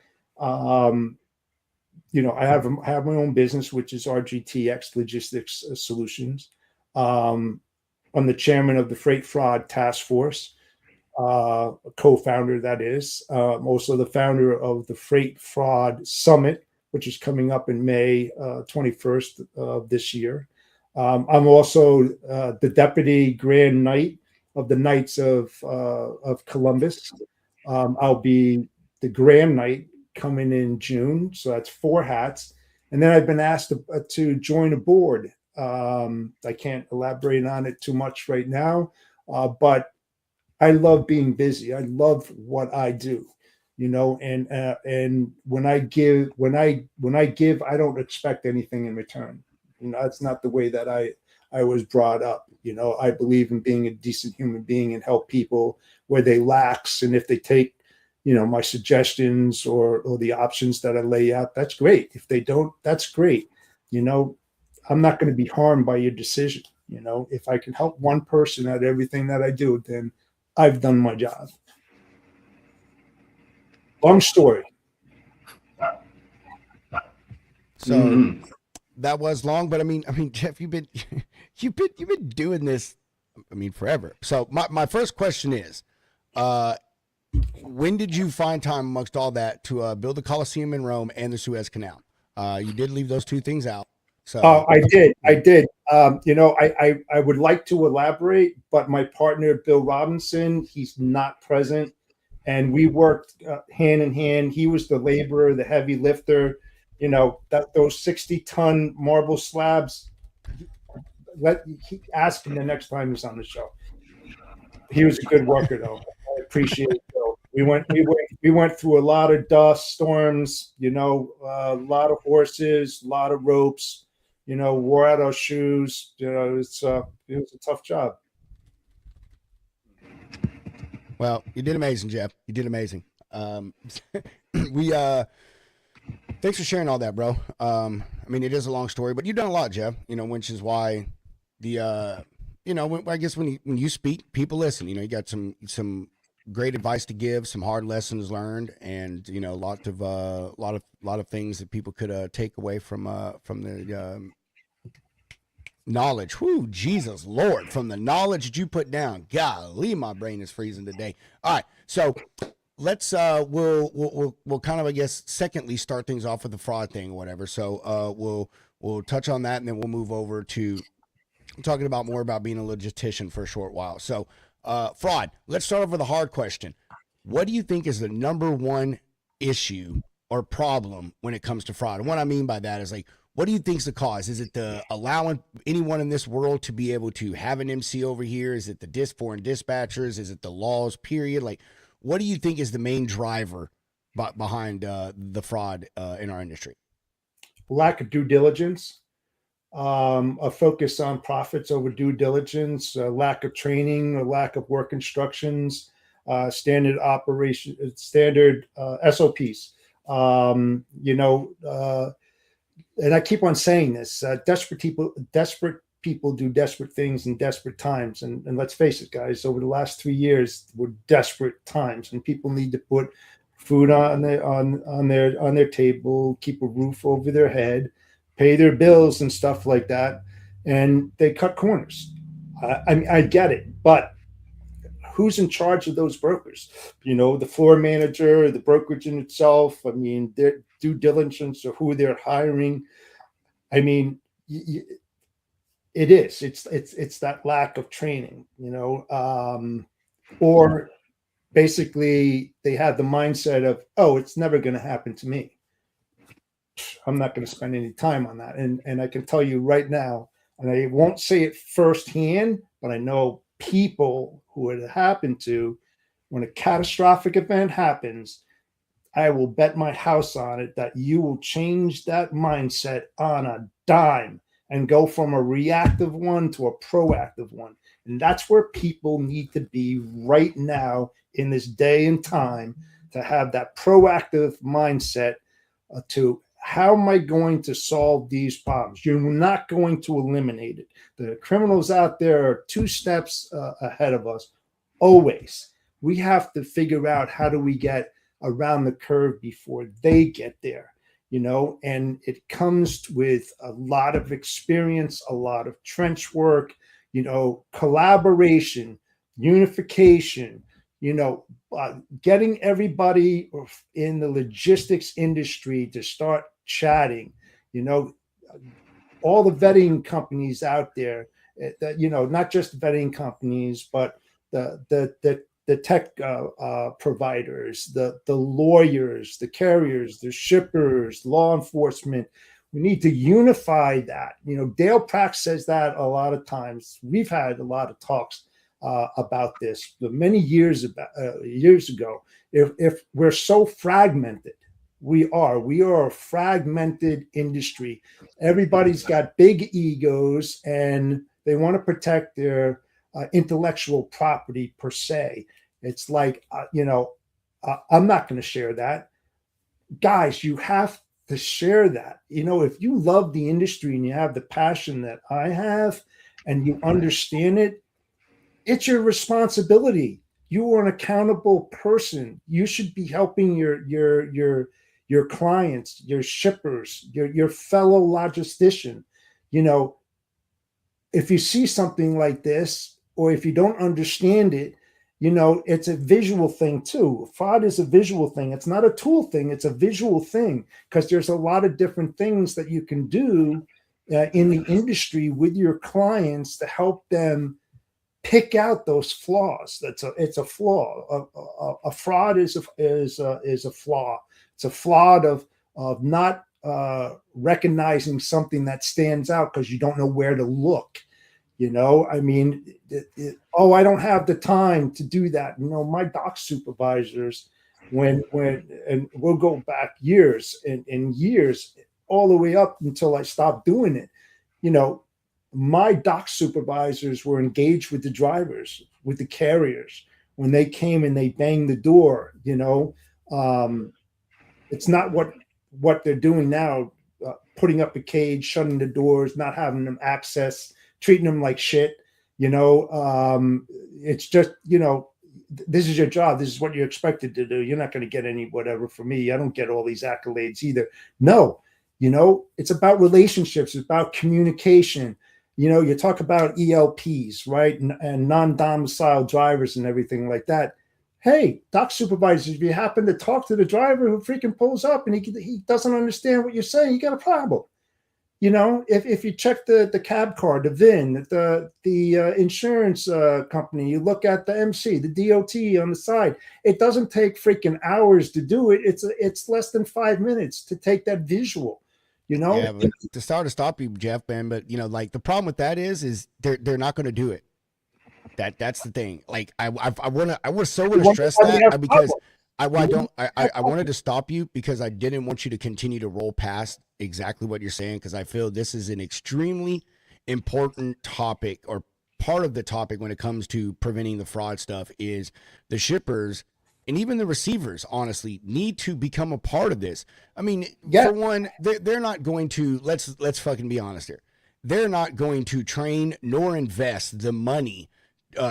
I have my own business, which is RGTX Logistics Solutions. I'm the chairman of the Freight Fraud Task Force, a co-founder, that is. I'm also the founder of the Freight Fraud Summit, which is coming up in May 21st of this year. I'm also the deputy Grand Knight of the Knights of Columbus. I'll be the Grand Knight coming in June, so that's 4 hats. And then I've been asked to join a board I can't elaborate on it too much right now, but I love being busy. I love what I do, and when I give, I don't expect anything in return. That's not the way that I was brought up. I believe in being a decent human being and help people where they lacks, and if they take, my suggestions or the options that I lay out, that's great. If they don't, that's great. I'm not going to be harmed by your decision. If I can help one person at everything that I do, then I've done my job. Long story. So that was long, but I mean, Jeff, you've been doing this, forever. So my first question is, when did you find time amongst all that to build the Colosseum in Rome and the Suez Canal? You did leave those two things out. So I did. I would like to elaborate, but my partner, Bill Robinson, he's not present. And we worked hand in hand. He was the laborer, the heavy lifter, those 60-ton marble slabs. Ask him the next time he's on the show. He was a good worker, though. I appreciate it. Bill. We went through a lot of dust storms, a lot of horses, a lot of ropes, wore out our shoes. It was a tough job. Well, you did amazing, Jeff. You did amazing. Thanks for sharing all that, bro. It is a long story, but you've done a lot, Jeff. Which is why I guess when you speak, people listen. You got some great advice to give, some hard lessons learned, and a lot of things that people could take away from the knowledge. Whoo, Jesus Lord, from the knowledge that you put down. Golly, my brain is freezing today. All right, so let's we'll kind of, I guess, secondly start things off with the fraud thing or whatever. So we'll touch on that, and then we'll move over to talking about more about being a logistician for a short while. So fraud. Let's start off with a hard question. What do you think is the number one issue or problem when it comes to fraud? And what I mean by that is, like, what do you think is the cause? Is it the allowing anyone in this world to be able to have an MC over here? Is it the foreign dispatchers? Is it the laws, period? Like, what do you think is the main driver behind the fraud in our industry? Lack of due diligence, a focus on profits over due diligence, lack of training, or lack of work instructions, standard SOPs. And I keep on saying this: desperate people do desperate things in desperate times. And let's face it, guys, over the last 3 years were desperate times, and people need to put food on their table, keep a roof over their head, pay their bills and stuff like that. And they cut corners. I get it, but who's in charge of those brokers? The floor manager, the brokerage in itself. Their due diligence of who they're hiring. It is. It's that lack of training, or basically they have the mindset of, oh, it's never going to happen to me. I'm not going to spend any time on that. And I can tell you right now, and I won't say it firsthand, but I know people who it happened to. When a catastrophic event happens, I will bet my house on it that you will change that mindset on a dime and go from a reactive one to a proactive one. And that's where people need to be right now in this day and time, to have that proactive mindset to how am I going to solve these problems? You're not going to eliminate it. The criminals out there are 2 steps ahead of us, always. We have to figure out how do we get around the curve before they get there, and it comes with a lot of experience, a lot of trench work, collaboration, unification, getting everybody in the logistics industry to start chatting, all the vetting companies out there, that, not just vetting companies, but the tech providers, the lawyers, the carriers, the shippers, law enforcement. We need to unify that. Dale Prax says that a lot of times. We've had a lot of talks about this many years ago. If we're so fragmented, we are a fragmented industry. Everybody's got big egos and they want to protect their intellectual property per se. It's like, I'm not going to share that. Guys, you have to share that. If you love the industry and you have the passion that I have and you understand it, it's your responsibility. You are an accountable person. You should be helping your clients, your shippers, your fellow logistician. If you see something like this, or if you don't understand it, it's a visual thing too. Fraud is a visual thing. It's not a tool thing. It's a visual thing, because there's a lot of different things that you can do in the industry with your clients to help them pick out those flaws. It's a flaw. A fraud is a flaw. It's a flaw of not recognizing something that stands out because you don't know where to look. I don't have the time to do that. My dock supervisors, when and we'll go back years and years, all the way up until I stopped doing it. My dock supervisors were engaged with the drivers, with the carriers when they came and they banged the door. It's not what they're doing now, putting up a cage, shutting the doors, not having them access, treating them like shit. It's just, this is your job. This is what you're expected to do. You're not going to get any whatever from me. I don't get all these accolades either. No, it's about relationships. It's about communication. You talk about ELPs, right? And non-domicile drivers and everything like that. Hey, dock supervisors, if you happen to talk to the driver who freaking pulls up and he doesn't understand what you're saying, you got a problem. If you check the cab car, the VIN, the insurance company, you look at the MC, the DOT on the side, it doesn't take freaking hours to do it. It's less than 5 minutes to take that visual. Yeah, but to stop you, Jeff, man. But like the problem with that is they're not going to do it. That's the thing. Like I want to stress that because I wanted to stop you because I didn't want you to continue to roll past exactly what you're saying, because I feel this is an extremely important topic, or part of the topic when it comes to preventing the fraud stuff. Is the shippers and even the receivers, honestly, need to become a part of this. I mean, for one, they're not going to, let's fucking be honest here. They're not going to train nor invest the money,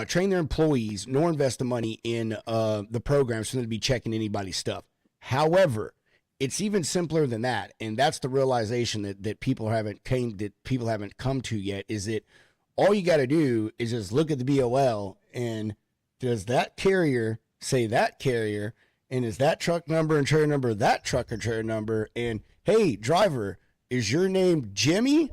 train their employees, nor invest the money in the programs for them to be checking anybody's stuff. However, it's even simpler than that, and that's the realization that people haven't come to yet. Is that all you got to do is just look at the BOL, and does that carrier say that carrier, and is that truck number and trailer number that truck and trailer number? And hey, driver, is your name Jimmy?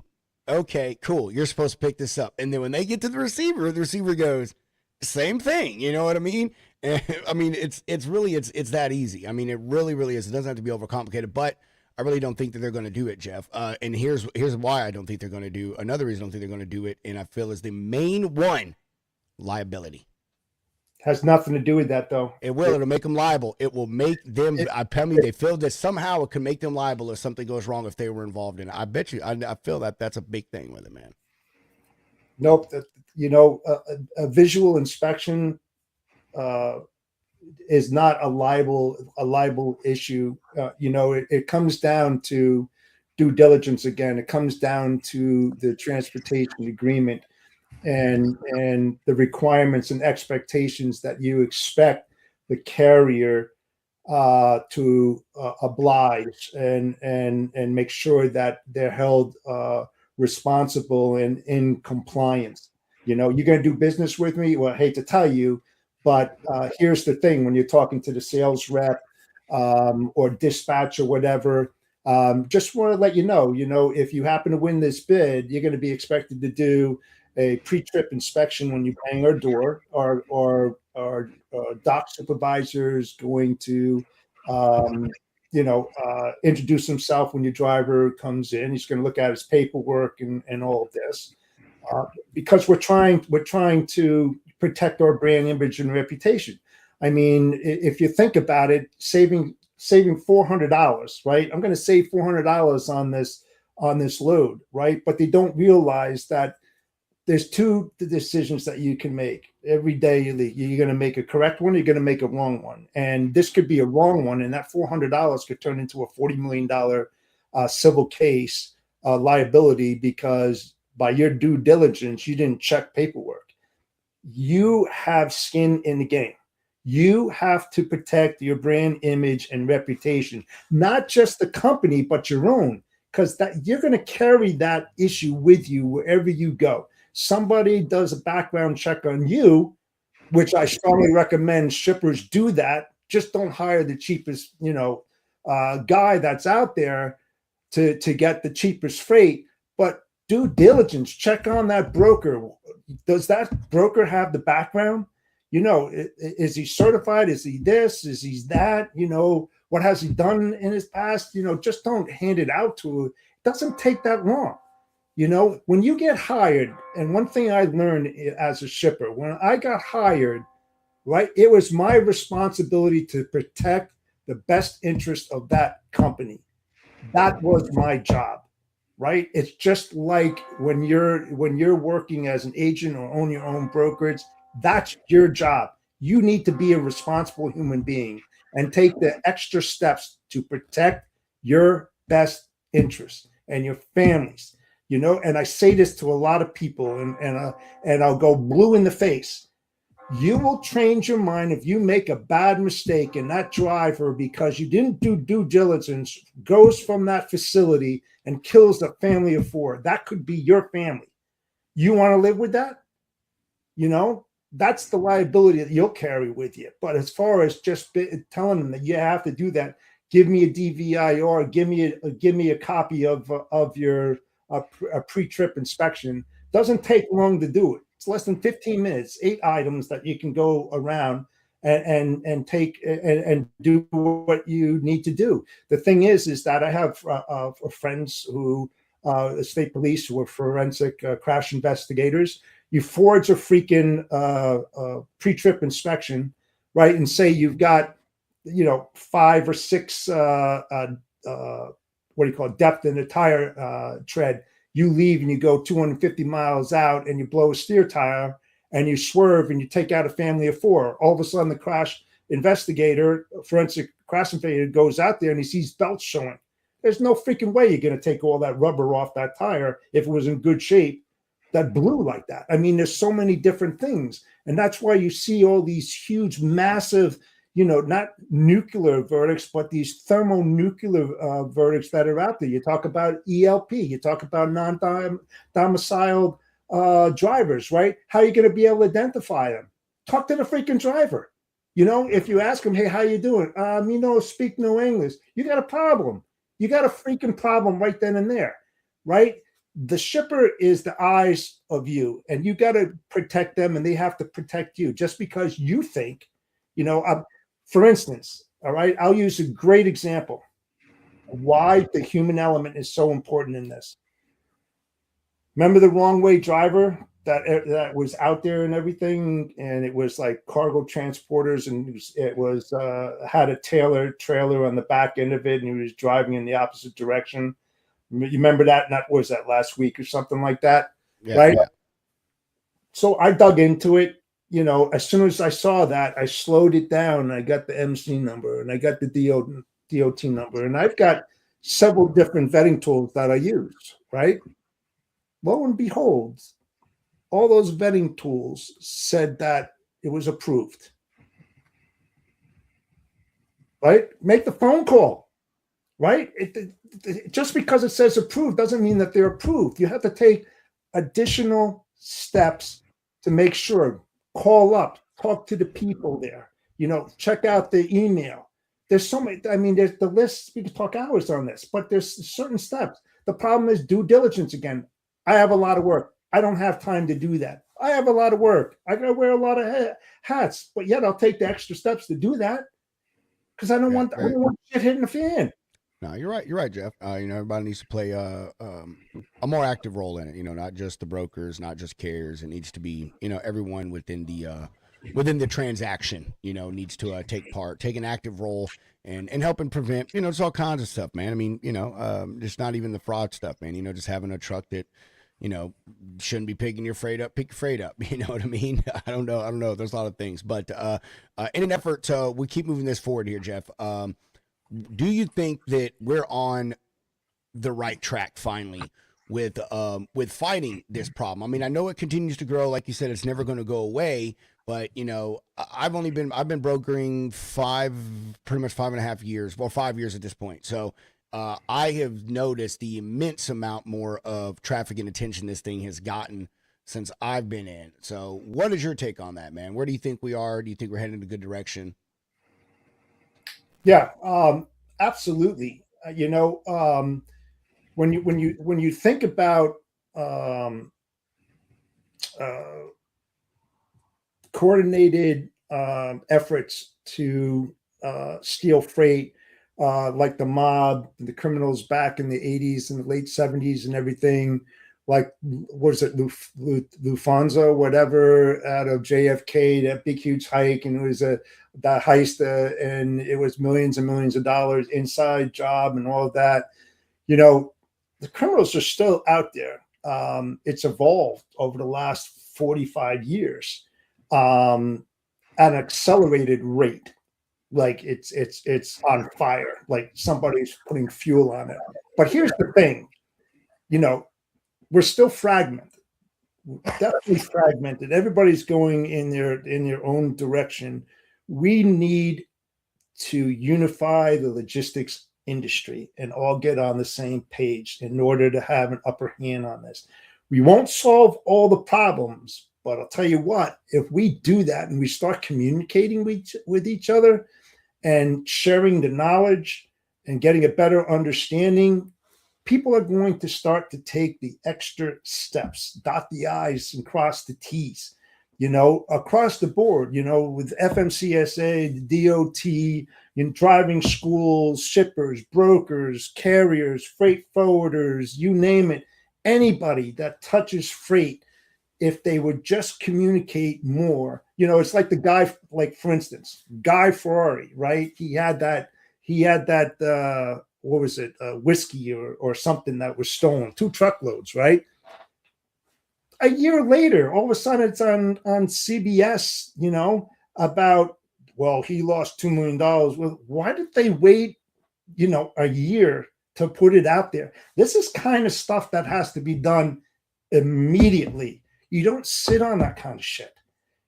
Okay, cool. You're supposed to pick this up. And then when they get to the receiver goes, same thing. You know what I mean? And, I mean, it's that easy. I mean, it really, really is. It doesn't have to be overcomplicated, but I really don't think that they're going to do it, Jeff. And here's why I don't think they're going to do. Another reason I don't think they're going to do it, and I feel is the main one: liability. Has nothing to do with that, though. It will. It'll make them liable. It will make them. I tell me, they feel that somehow it could make them liable if something goes wrong if they were involved in it. I bet you. I feel that that's a big thing with it, man. Nope. A visual inspection is not a liable issue. It comes down to due diligence again. It comes down to the transportation agreement and the requirements and expectations that you expect the carrier to oblige and make sure that they're held responsible and in compliance. You're going to do business with me. Well, I hate to tell you, but here's the thing: when you're talking to the sales rep or dispatch or whatever, just want to let you know, if you happen to win this bid, you're going to be expected to do a pre-trip inspection when you bang our door, or dock supervisors going to introduce himself when your driver comes in. He's going to look at his paperwork and all of this, because we're trying to protect our brand image and reputation. I mean, if you think about it, saving $400, right? I'm going to save $400 on this load, right? But they don't realize that there's two decisions that you can make every day. You're going to make a correct one, you're going to make a wrong one. And this could be a wrong one, and that $400 could turn into a $40 million civil case liability because by your due diligence, you didn't check paperwork. You have skin in the game. You have to protect your brand image and reputation, not just the company, but your own, because that you're going to carry that issue with you wherever you go. Somebody does a background check on you, which I strongly recommend shippers do that. Just don't hire the cheapest, guy that's out there to get the cheapest freight, but due diligence, check on that broker. Does that broker have the background? Is he certified? Is he this? Is he that? What has he done in his past? Just don't hand it out to him. It doesn't take that long. When you get hired, and one thing I learned as a shipper, when I got hired, right, it was my responsibility to protect the best interest of that company. That was my job, right? It's just like when you're working as an agent or own your own brokerage, that's your job. You need to be a responsible human being and take the extra steps to protect your best interests and your families. And I say this to a lot of people, and I'll go blue in the face. You will change your mind if you make a bad mistake and that driver, because you didn't do due diligence, goes from that facility and kills a family of four. That could be your family. You want to live with that? That's the liability that you'll carry with you. But as far as just telling them that you have to do that, give me a DVIR, give me a copy of your a pre-trip inspection. Doesn't take long to do it. It's less than 15 minutes, 8 items that you can go around and take and do what you need to do. The thing is that I have friends who state police who are forensic crash investigators. You forge a freaking pre-trip inspection, right? And say you've got, 5 or 6 depth in the tire tread. You leave and you go 250 miles out and you blow a steer tire and you swerve and you take out a family of 4. All of a sudden, the crash investigator, forensic crash investigator, goes out there and he sees belts showing. There's no freaking way you're going to take all that rubber off that tire if it was in good shape that blew like that. I mean, there's so many different things. And that's why you see all these huge, massive, not nuclear verdicts, but these thermonuclear verdicts that are out there. You talk about ELP, you talk about non-domiciled drivers, right? How are you going to be able to identify them? Talk to the freaking driver. If you ask them, hey, how you doing? Speak no English. You got a problem. You got a freaking problem right then and there, right? The shipper is the eyes of you, and you got to protect them, and they have to protect you. Just because you think, for instance, all right, I'll use a great example of why the human element is so important in this. Remember the wrong way driver that was out there and everything, and it was like cargo transporters, and it was had a trailer on the back end of it, and he was driving in the opposite direction. You remember that? And that was that last week or something like that, yeah, right? Yeah. So I dug into it. As soon as I saw that, I slowed it down. And I got the MC number and I got the DOT number, and I've got several different vetting tools that I use, right? Lo and behold, all those vetting tools said that it was approved, right? Make the phone call, right? Just because it says approved doesn't mean that they're approved. You have to take additional steps to make sure. Call up, talk to the people there, check out the email. There's so many, there's the list. We could talk hours on this, but there's certain steps. The problem is due diligence again. I have a lot of work. I don't have time to do that. I have a lot of work. I got to wear a lot of hats, but yet I'll take the extra steps to do that because I don't Yeah, want right. shit hitting the fan. No, you're right. You're right, Jeff. Everybody needs to play a more active role in it. Not just the brokers, not just carriers. It needs to be, everyone within the transaction. Needs to take an active role and helping prevent. It's all kinds of stuff, man. I mean, just not even the fraud stuff, man. Just having a truck that, shouldn't be picking your freight up. Pick your freight up. You know what I mean? I don't know. There's a lot of things, but in an effort to we keep moving this forward here, Jeff. Do you think that we're on the right track finally with fighting this problem? I mean, I know it continues to grow. Like you said, it's never going to go away. But I've been brokering pretty much 5.5 years. Well, 5 years at this point. So I have noticed the immense amount more of traffic and attention this thing has gotten since I've been in. So what is your take on that, man? Where do you think we are? Do you think we're heading in a good direction? Yeah, absolutely. When you think about coordinated efforts to steal freight, like the mob, the criminals back in the 80s and the late 70s and everything, like, what is it, Lufthansa, whatever, out of JFK, that big, huge hike, and it was that heist, and it was millions and millions of dollars, inside job and all of that. The criminals are still out there. It's evolved over the last 45 years at an accelerated rate. Like it's on fire, like somebody's putting fuel on it. But here's the thing, we're still fragmented, definitely fragmented. Everybody's going in their own direction. We need to unify the logistics industry and all get on the same page in order to have an upper hand on this. We won't solve all the problems, but I'll tell you what, if we do that and we start communicating with each other and sharing the knowledge and getting a better understanding, people are going to start to take the extra steps, dot the I's and cross the T's, across the board, with FMCSA, the DOT, driving schools, shippers, brokers, carriers, freight forwarders, you name it, anybody that touches freight, if they would just communicate more. It's like the guy, like, for instance, Guy Ferrari, right? He had that what was it, whiskey or something that was stolen, 2 truckloads, right? A year later, all of a sudden it's on CBS, about, well, he lost $2 million. Well, why did they wait, a year to put it out there? This is kind of stuff that has to be done immediately. You don't sit on that kind of shit.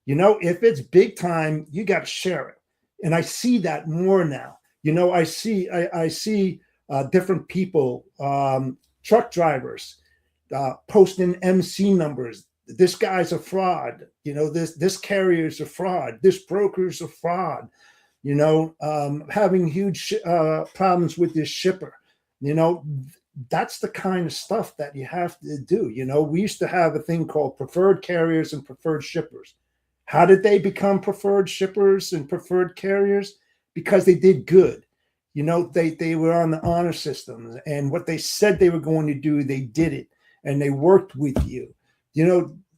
If it's big time, you got to share it. And I see that more now. I see different people, truck drivers, posting MC numbers. This guy's a fraud. This carrier's a fraud. This broker's a fraud. Having huge problems with this shipper. That's the kind of stuff that you have to do. We used to have a thing called preferred carriers and preferred shippers. How did they become preferred shippers and preferred carriers? Because they did good. They were on the honor systems, and what they said they were going to do, they did it, and they worked with you.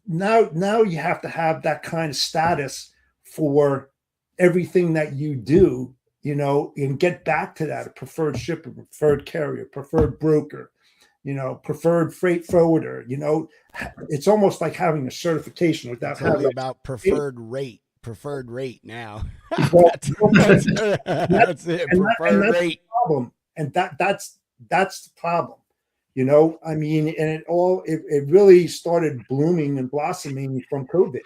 Now you have to have that kind of status for everything that you do, and get back to that: a preferred shipper, preferred carrier, preferred broker, preferred freight forwarder. It's almost like having a certification without having about preferred rate now. Well, that's it. Preferred rate. Problem, and that's the problem. I mean, and it really started blooming and blossoming from COVID.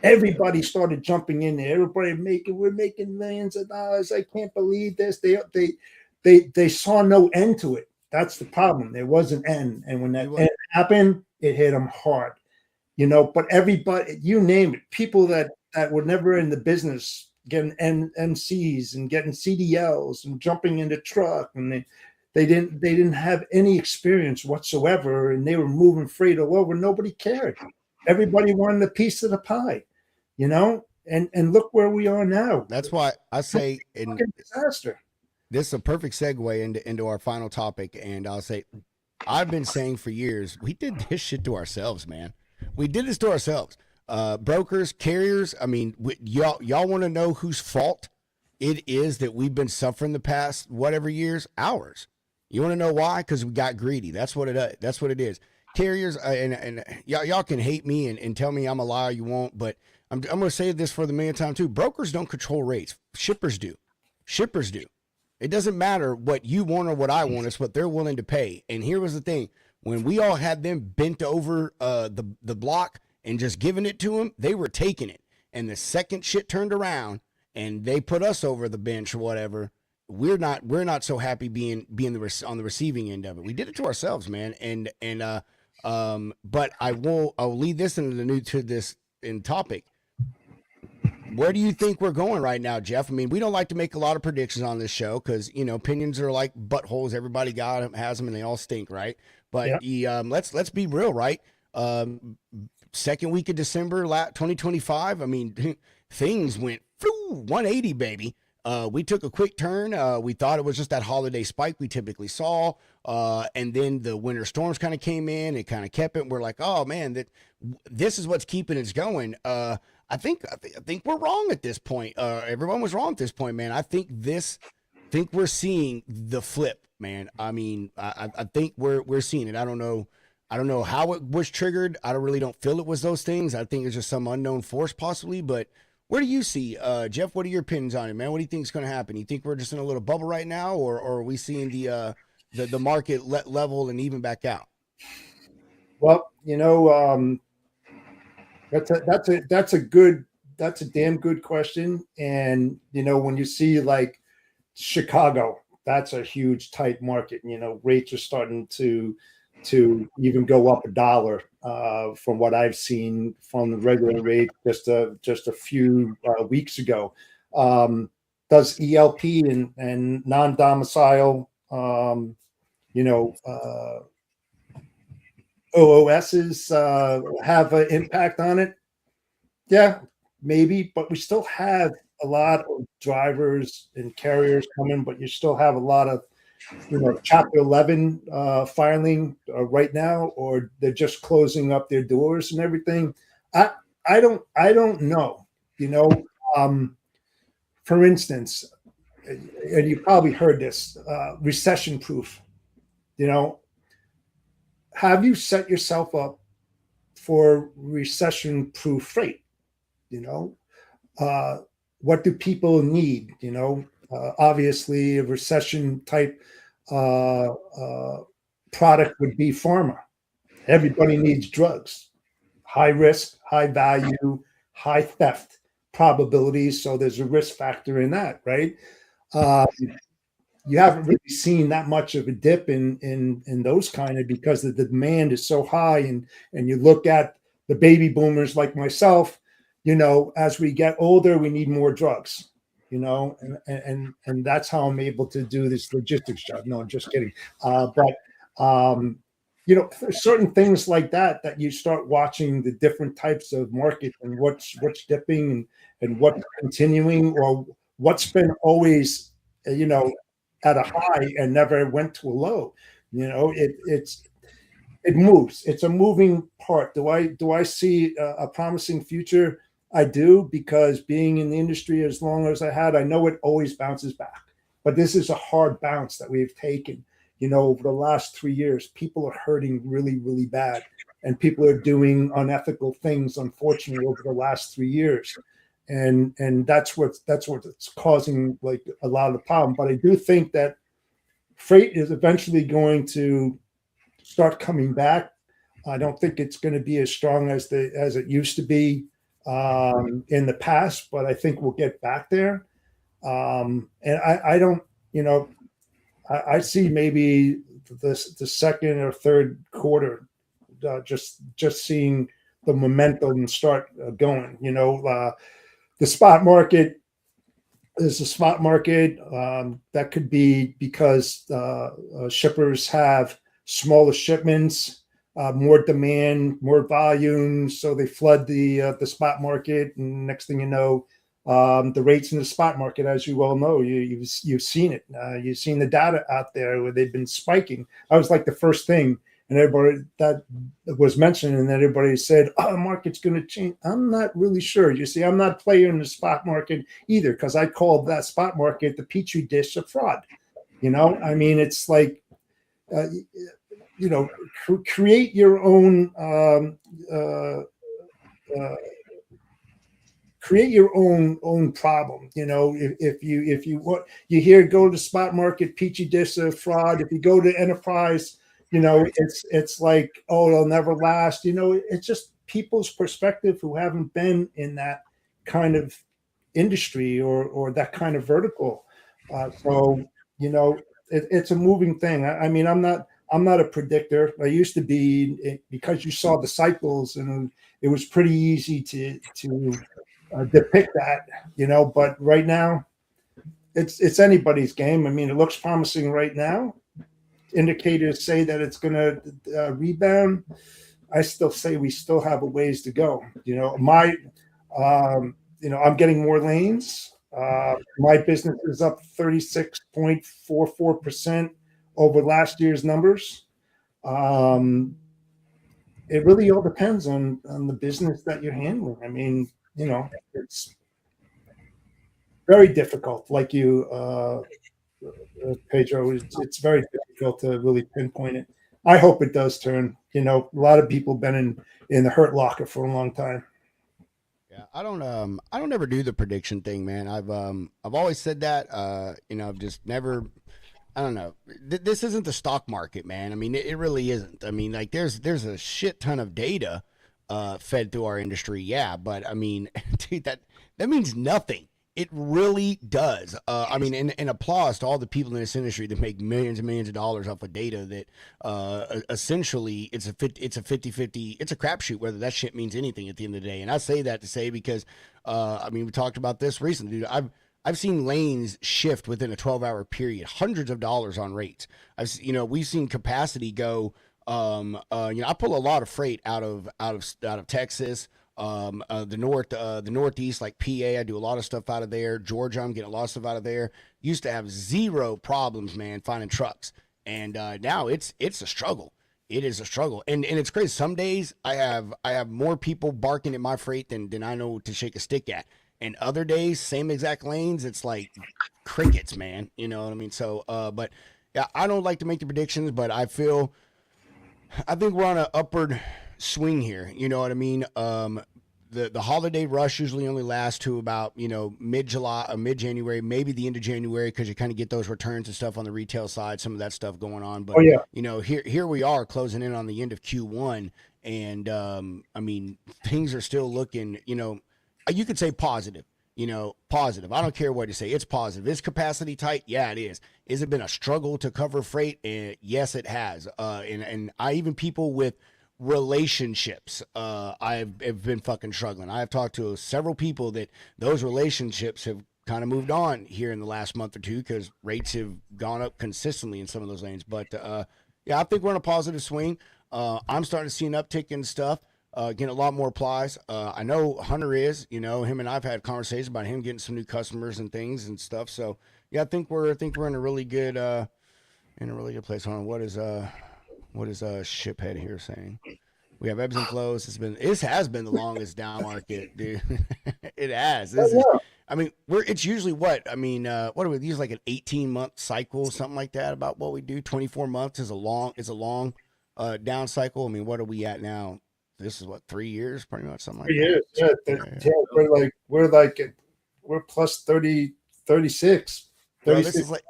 Everybody started jumping in there. We're making millions of dollars. I can't believe this. They saw no end to it. That's the problem. There was an end, and when that end happened, it hit them hard. But everybody, you name it, people that were never in the business, getting MCs and getting CDLs and jumping into truck, and they didn't have any experience whatsoever, and they were moving freight all over. Nobody cared. Everybody wanted a piece of the pie, and look where we are now. That's why I say, and Fucking disaster. this is a perfect segue into our final topic. And I'll say, I've been saying for years, we did this shit to ourselves, man. We did this to ourselves. Brokers, carriers. I mean, y'all want to know whose fault it is that we've been suffering the past whatever years? Ours. You want to know why? Because we got greedy. That's what it is. Carriers, and y'all can hate me and tell me I'm a liar. You won't, but I'm going to say this for the millionth time too. Brokers don't control rates. Shippers do. Shippers do. It doesn't matter what you want or what I want. It's what they're willing to pay. And here was the thing. When we all had them bent over the block and just giving it to them, they were taking it. And the second shit turned around and they put us over the bench or whatever, we're not so happy being on the receiving end of it. We did it to ourselves, man. But I'll lead this into this topic. Where do you think we're going right now, Jeff? I mean, we don't like to make a lot of predictions on this show because, opinions are like buttholes. Everybody has them and they all stink, right? But let's be real, right? Second week of December, 2025. I mean, things went 180, baby. We took a quick turn. We thought it was just that holiday spike we typically saw. And then the winter storms kind of came in and kind of kept it. We're like, oh man, this is what's keeping us going. I think we're wrong at this point. Everyone was wrong at this point, man. I think we're seeing the flip, man. I mean, I think we're seeing it. I don't know how it was triggered. I don't feel it was those things. I think it's just some unknown force possibly, but where do you see, Jeff, what are your opinions on it, man? What do you think is going to happen? You think we're just in a little bubble right now, or are we seeing the market level and even back out? Well, that's a damn good question. And, when you see like Chicago, that's a huge tight market. Rates are starting to even go up $1 from what I've seen from the regular rate just a few weeks ago. Does ELP and non-domicile, OOSs have an impact on it? Yeah, maybe, but we still have a lot of drivers and carriers coming, but you still have a lot of Chapter 11 filing right now, or they're just closing up their doors and everything. I don't know. For instance, and you probably heard this, recession proof. Have you set yourself up for recession proof freight? What do people need? Obviously, a recession type product would be pharma. Everybody needs drugs. High risk, high value, high theft probabilities. So there's a risk factor in that, right? You haven't really seen that much of a dip in those kind of, because the demand is so high, and you look at the baby boomers like myself. As we get older, we need more drugs. And that's how I'm able to do this logistics job. No, I'm just kidding. There's certain things like that you start watching the different types of market and what's dipping and what's continuing, or what's been always, at a high and never went to a low. It moves. It's a moving part. Do I see a promising future? I do, because being in the industry as long as I had, I know it always bounces back. But this is a hard bounce that we've taken. Over the last 3 years, people are hurting really, really bad, and people are doing unethical things, unfortunately, over the last 3 years, and that's what's causing like a lot of the problem. But I do think that freight is eventually going to start coming back. I don't think it's going to be as strong as it used to be in the past, but I think we'll get back there. And I don't, I see maybe the second or third quarter, just seeing the momentum start going. The spot market is a spot market. That could be because shippers have smaller shipments. more demand, more volume, so they flood the spot market, and next thing you know, the rates in the spot market, as you well know, you've seen it. You've seen the data out there where they've been spiking. I was like the first thing, and everybody that was mentioned, and everybody said, "Oh, the market's going to change." I'm not really sure. You see, I'm not a player in the spot market either, because I called that spot market the petri dish of fraud. I mean, it's like, create your own. Create your own problem. If you what you hear, go to the spot market, peachy dish of fraud. If you go to enterprise, it's like, oh, it'll never last. It's just people's perspective who haven't been in that kind of industry or that kind of vertical. So it's a moving thing. I mean, I'm not a predictor. I used to be, because you saw the cycles, and it was pretty easy to depict that, but right now it's anybody's game. I mean, it looks promising right now. Indicators say that it's going to rebound. I still say we still have a ways to go. I'm getting more lanes. My business is up 36.44% over last year's numbers. It really all depends on the business that you're handling. I mean, it's very difficult. Like you, Pedro, it's very difficult to really pinpoint it. I hope it does turn. A lot of people been in the hurt locker for a long time. Yeah, I don't ever do the prediction thing, man. I've always said that. I've just never. I don't know. This isn't the stock market, man. I mean, it really isn't. I mean, like there's a shit ton of data fed through our industry, yeah, but I mean, dude, that means nothing. It really does. I mean, and applause to all the people in this industry that make millions and millions of dollars off of data that essentially it's a 50-50, it's a crapshoot whether that shit means anything at the end of the day. And I say that to say because, I mean, we talked about this recently, dude. I've seen lanes shift within a 12-hour period, hundreds of dollars on rates. We've seen capacity go. I pull a lot of freight out of Texas, the Northeast, like PA. I do a lot of stuff out of there. Georgia, I'm getting a lot of stuff out of there. Used to have zero problems, man, finding trucks, and now it's a struggle. It is a struggle, and it's crazy. Some days I have more people barking at my freight than I know to shake a stick at, and other days, same exact lanes, it's like crickets, man. You know what I mean? So, but yeah, I don't like to make the predictions, but I think we're on an upward swing here. You know what I mean? The holiday rush usually only lasts to about, mid-July or mid-January, maybe the end of January, because you kind of get those returns and stuff on the retail side, some of that stuff going on. But, here we are closing in on the end of Q1. And, I mean, things are still looking, you could say positive. Positive. I don't care what you say. It's positive. Is capacity tight? Yeah, it is. Has it been a struggle to cover freight? Yes, it has. And even people with relationships, I've been fucking struggling. I have talked to several people that those relationships have kind of moved on here in the last month or two because rates have gone up consistently in some of those lanes. But yeah, I think we're in a positive swing. I'm starting to see an uptick in stuff. Getting a lot more applies. I know Hunter is, him and I've had conversations about him getting some new customers and things and stuff. So yeah, I think we're in a really good place. Hold on. What is Shiphead here saying? We have ebbs and flows. This has been the longest down market, dude. It has. It's usually what do we use, like an 18-month cycle, something like that, about what we do. 24 months is a long down cycle. I mean, what are we at now? This is what, 3 years, pretty much, something like 3 years. that. Yeah. We're plus 30, 36. Bro, this is like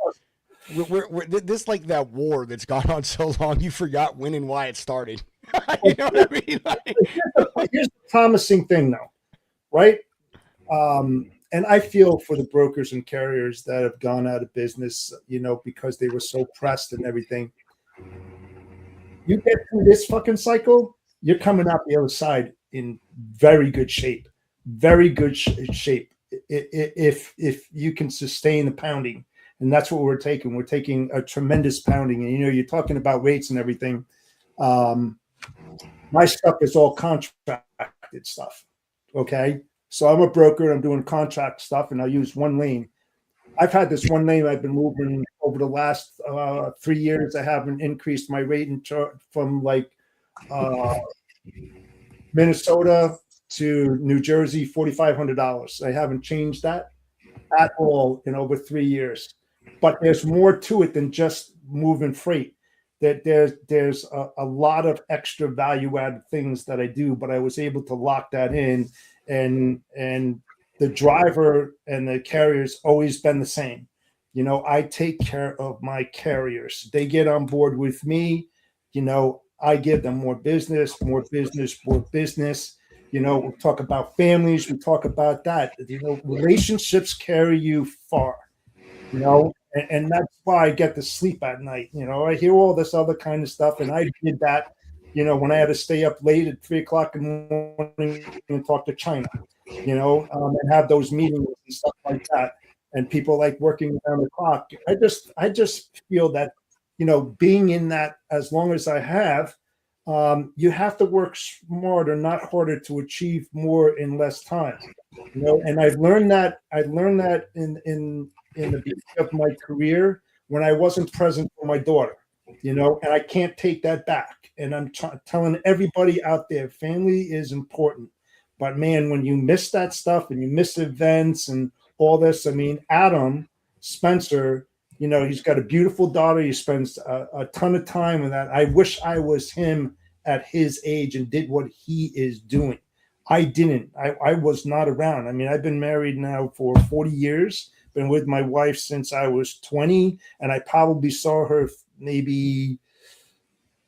this like that war that's gone on so long you forgot when and why it started. You know what I mean? Here's the promising thing, though, right? And I feel for the brokers and carriers that have gone out of business, because they were so pressed and everything. You get through this fucking cycle, you're coming out the other side in very good shape. Very good shape. If you can sustain the pounding. And that's what we're taking. We're taking a tremendous pounding. And, you're talking about rates and everything. My stuff is all contracted stuff. Okay. So I'm a broker. I'm doing contract stuff, and I use one lane. I've had this one lane I've been moving over the last 3 years. I haven't increased my rate from like Minnesota to New Jersey, $4,500. I haven't changed that at all in over 3 years. But there's more to it than just moving freight. That there's a lot of extra value added things that I do, but I was able to lock that in, and the driver and the carrier's always been the same. You know, I take care of my carriers. They get on board with me. You know, I give them more business, more business, more business. You know, we talk about families. We talk about that. You know, relationships carry you far. You know, and that's why I get to sleep at night. You know, I hear all this other kind of stuff, and I did that. You know, when I had to stay up late at 3 o'clock in the morning and talk to China, you know, and have those meetings and stuff like that, and people like working around the clock. I just feel that, you know, being in that as long as I have, you have to work smarter, not harder, to achieve more in less time. You know, and I've learned that. I learned that in the beginning of my career when I wasn't present for my daughter, you know, and I can't take that back. And I'm telling everybody out there, family is important. But man, when you miss that stuff and you miss events and all this, I mean, Adam Spencer, you know, he's got a beautiful daughter. He spends a ton of time with that. I wish I was him at his age and did what he is doing. I didn't. I was not around. I mean, I've been married now for 40 years. Been with my wife since I was 20, and I probably saw her maybe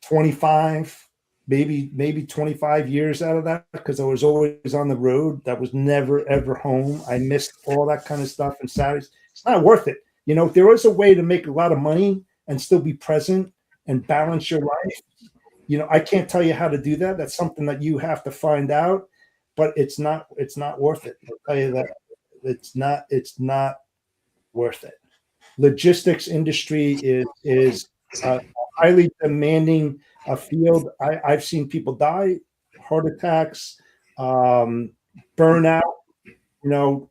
25, maybe 25 years out of that, because I was always on the road. That was never ever home. I missed all that kind of stuff. And Saturdays, it's not worth it. You know, there is a way to make a lot of money and still be present and balance your life. You know, I can't tell you how to do that. That's something that you have to find out. But it's not worth it. I'll tell you that it's not worth it. Logistics industry is a highly demanding field. I've seen people die, heart attacks, burnout. You know,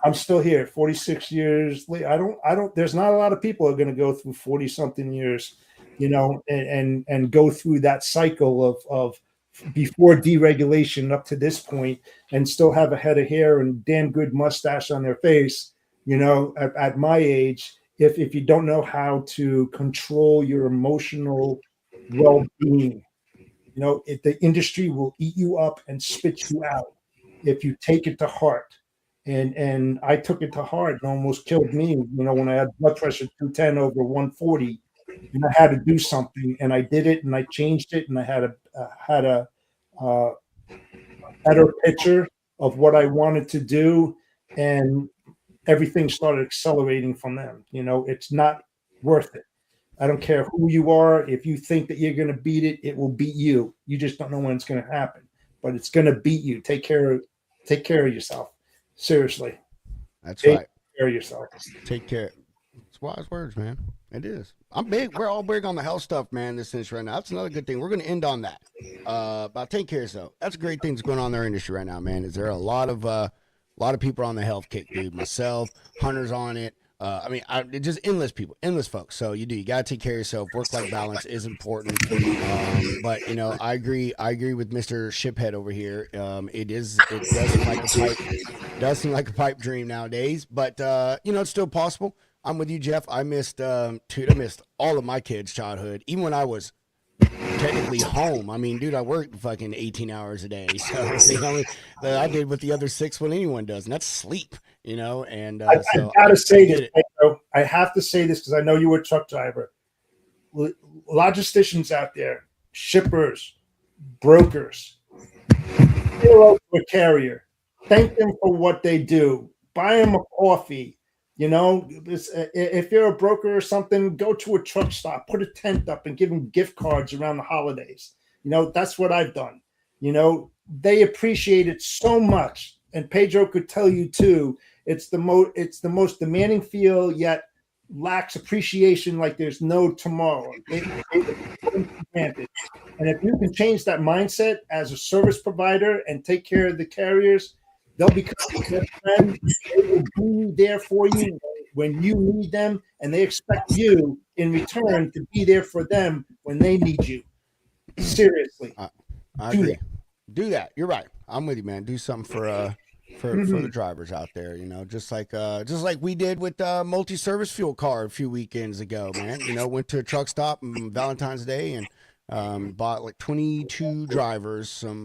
I'm still here 46 years later. I don't there's not a lot of people who are going to go through 40 something years, you know, and go through that cycle of before deregulation up to this point and still have a head of hair and damn good mustache on their face. You know, at my age, if you don't know how to control your emotional well-being, you know, the industry will eat you up and spit you out if you take it to heart. And I took it to heart and almost killed me. You know, when I had blood pressure 210 over 140, and I had to do something, and I did it, and I changed it, and I had a better picture of what I wanted to do, and everything started accelerating from them. You know, it's not worth it. I don't care who you are. If you think that you're going to beat it, it will beat you. You just don't know when it's going to happen, but it's going to beat you. Take care of yourself. Seriously. That's Take right. care of yourself. Take care. It's wise words, man. It is. I'm big. We're all big on the health stuff, man. This industry right now. That's another good thing. We're going to end on that. About take care of yourself. That's a great thing that's going on in our industry right now, man. Is there a lot of people on the health kick, dude. Myself, Hunter's on it. I mean, just endless people, endless folks. So you got to take care of yourself. Work-life balance is important. But you know, I agree with Mr. Shiphead over here. It does seem like a pipe dream nowadays, but you know, it's still possible. I'm with you, Jeff. I missed all of my kids' childhood, even when I was technically home. I mean, dude, I worked fucking 18 hours a day. So you know, I did what the other 6 when anyone does, and that's sleep, you know. And I gotta say this, Pedro. I have to say this because I know you were a truck driver. Logisticians out there, shippers, brokers, hero to a carrier. Thank them for what they do. Buy them a coffee. You know, if you're a broker or something, go to a truck stop, put a tent up, and give them gift cards around the holidays. You know, that's what I've done. You know, they appreciate it so much, and Pedro could tell you too. It's the most demanding field, yet lacks appreciation like there's no tomorrow. They granted. And if you can change that mindset as a service provider and take care of the carriers, they'll become your friend. They will be there for you when you need them, and they expect you in return to be there for them when they need you. Seriously. I agree. Do that. You're right. I'm with you, man. Do something for the drivers out there, just like we did with multi-service fuel card a few weekends ago, man. Went to a truck stop on Valentine's Day and bought like 22 drivers some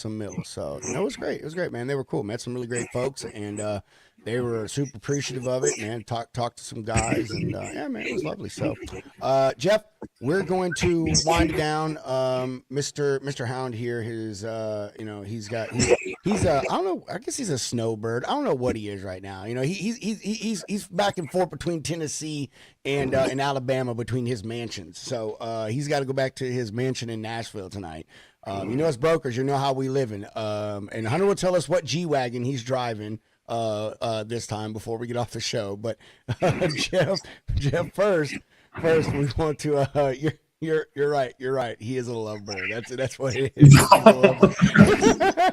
meals. So it was great. It was great, man. They were cool. Met some really great folks, and they were super appreciative of it, man. Talked to some guys, and yeah, man, it was lovely. So, Jeff, we're going to wind down. Mr. Hound here, he's I don't know. I guess he's a snowbird. I don't know what he is right now. He's back and forth between Tennessee and Alabama between his mansions. So he's got to go back to his mansion in Nashville tonight. As brokers, how we living. And Hunter will tell us what G-Wagon he's driving this time before we get off the show. But Jeff, first we want to you're right. He is a lovebird. That's what it is.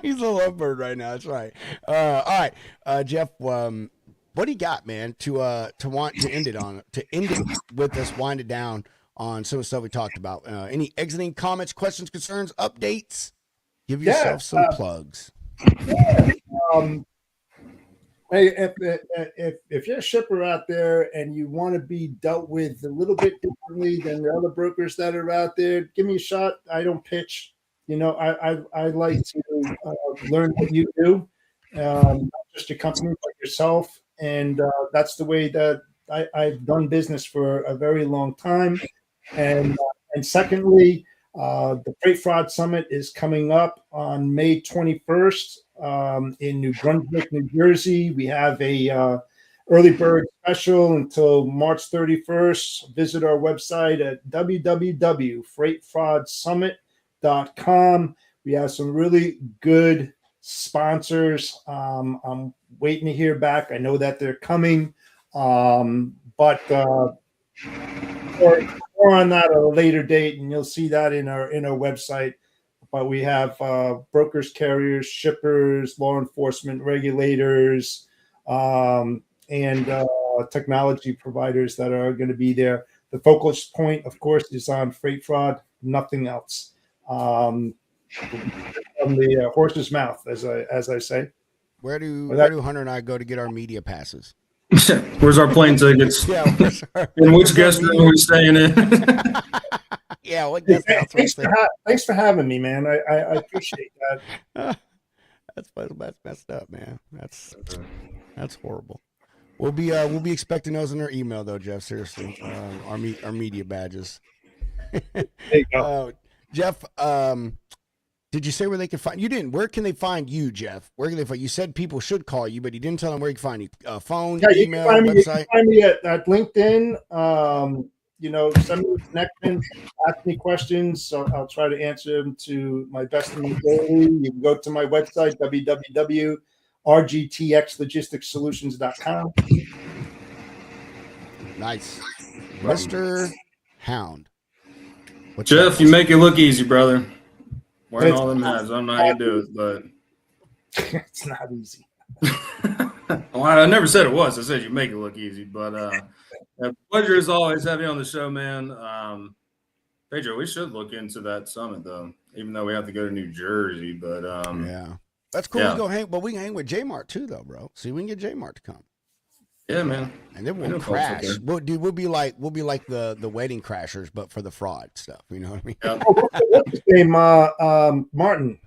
He's a lovebird right now. That's right. All right, Jeff. What do you got, man? To want to end it with us, wind it down on some of the stuff we talked about. Any exiting comments, questions, concerns, updates? Give yourself some plugs. Hey, if you're a shipper out there and you want to be dealt with a little bit differently than the other brokers that are out there, give me a shot. I don't pitch. I like to learn what you do, not just a company like yourself. And that's the way that I've done business for a very long time. And secondly, the Freight Fraud Summit is coming up on May 21st. In New Brunswick, New Jersey. We have a early bird special until March 31st. Visit our website at www.freightfraudsummit.com. We have some really good sponsors. I'm waiting to hear back. I know that they're coming, but more on that at a later date, and you'll see that in our website. But we have brokers, carriers, shippers, law enforcement, regulators, and technology providers that are going to be there. The focus point, of course, is on freight fraud, nothing else. From the horse's mouth, as I say. Where do Hunter and I go to get our media passes? Where's our plane tickets? Yeah, in which guest room are we staying in? Yeah, what thanks for having me, man. I appreciate that. That's messed up, man. That's horrible. We'll be expecting those in our email though, Jeff. Seriously, our media badges. There you go, Jeff. Did you say where they can find you? Didn't. Where can they find you, Jeff? Where can they find you? Said people should call you, but you didn't tell them where you can find you. Phone, email, website. You can find me at LinkedIn. Send me a connection, ask me questions. So I'll try to answer them to my best of my ability. You can go to my website, www.rgtxlogisticsolutions.com. Nice. Mr. Hound. Jeff, you make it look easy, brother. Wearing all them hats. I don't know how you do it, but it's not easy. Well, I never said it was. I said you make it look easy, but pleasure as always having you on the show, man. Pedro, we should look into that summit though, even though we have to go to New Jersey. But yeah, that's cool. Yeah. We go hang, but we can hang with J Mart too, though, bro. See, we can get J Mart to come. Yeah, man. And then we'll crash. We'll be like the wedding crashers, but for the fraud stuff. You know what I mean? Yeah. What's his name? Martin.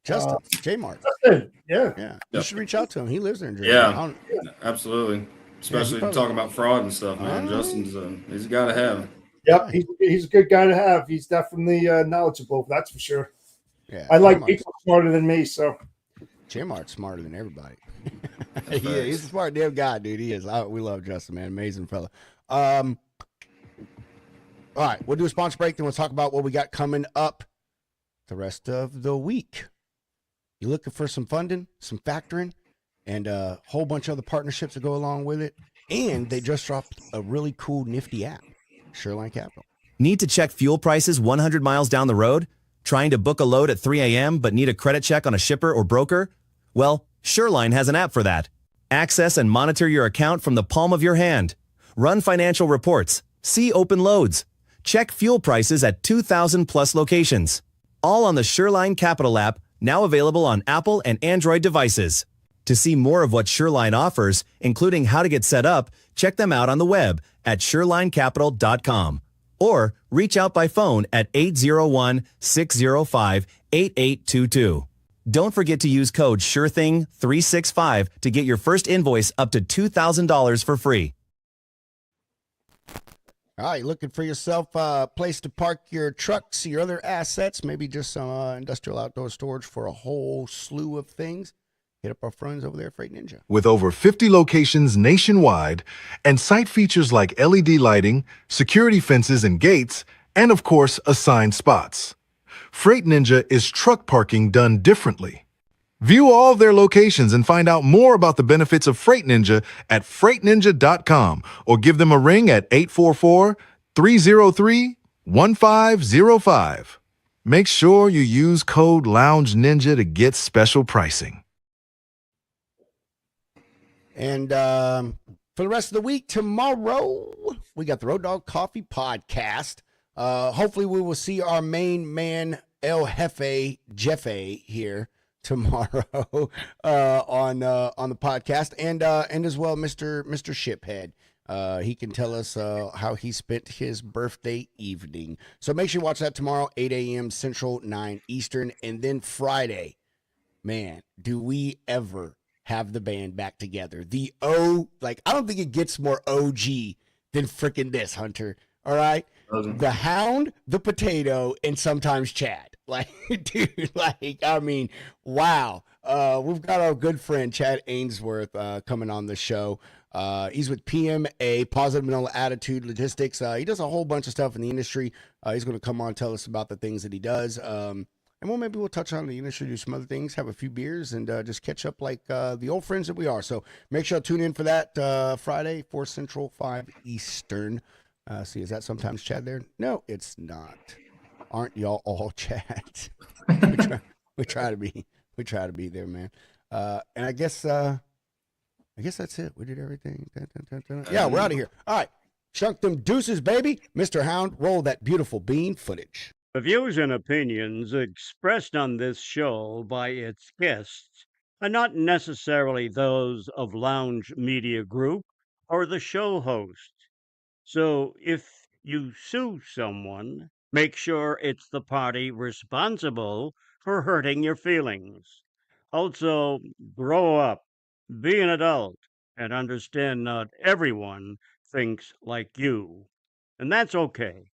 Justin. J Mart. Justin. Yeah. Yeah. You should reach out to him. He lives there in Jersey. Yeah. Absolutely. Especially talking about fraud and stuff, man. Justin's he's got to have. Yep, he's a good guy to have. He's definitely knowledgeable. That's for sure. Yeah. I like people smarter than me, so. J Mart's smarter than everybody. He's a smart damn guy, dude. He is. We love Justin, man. Amazing fella. All right, we'll do a sponsor break, then we'll talk about what we got coming up the rest of the week. You looking for some funding, some factoring, and a whole bunch of other partnerships to go along with it? And they just dropped a really cool, nifty app, Sureline Capital. Need to check fuel prices 100 miles down the road? Trying to book a load at 3 a.m. but need a credit check on a shipper or broker? Well, Sureline has an app for that. Access and monitor your account from the palm of your hand. Run financial reports. See open loads. Check fuel prices at 2,000 plus locations. All on the Sureline Capital app, now available on Apple and Android devices. To see more of what Sureline offers, including how to get set up, check them out on the web at SurelineCapital.com or reach out by phone at 801-605-8822. Don't forget to use code SURETHING365 to get your first invoice up to $2,000 for free. All right, looking for yourself a place to park your trucks, your other assets, maybe just some industrial outdoor storage for a whole slew of things. Hit up our friends over there at Freight Ninja. With over 50 locations nationwide and site features like LED lighting, security fences and gates, and of course, assigned spots. Freight Ninja is truck parking done differently. View all of their locations and find out more about the benefits of Freight Ninja at freightninja.com or give them a ring at 844-303-1505. Make sure you use code Lounge Ninja to get special pricing. And for the rest of the week, tomorrow, we got the Road Dog Coffee Podcast. Hopefully, we will see our main man, El Jefe, Jeffe, here tomorrow on the podcast. And as well, Mr. Shiphead. He can tell us how he spent his birthday evening. So make sure you watch that tomorrow, 8 a.m. Central, 9 Eastern. And then Friday, man, do we ever have the band back together. I don't think it gets more OG than freaking this, Hunter. All right? The Hound, the Potato, and sometimes Chad. Like, dude, I mean, wow. We've got our good friend, Chad Ainsworth, coming on the show. He's with PMA, Positive Mental Attitude Logistics. He does a whole bunch of stuff in the industry. He's going to come on and tell us about the things that he does. And maybe we'll touch on the industry, do some other things, have a few beers, and just catch up like the old friends that we are. So make sure to tune in for that Friday, 4 Central, 5 Eastern. See, is that sometimes Chad there? No, it's not. Aren't y'all all Chad? we try to be there, man. And I guess that's it. We did everything. Yeah, we're out of here. All right. Chunk them deuces, baby. Mr. Hound, roll that beautiful bean footage. The views and opinions expressed on this show by its guests are not necessarily those of Lounge Media Group or the show host. So if you sue someone, make sure it's the party responsible for hurting your feelings. Also, grow up, be an adult, and understand not everyone thinks like you. And that's okay.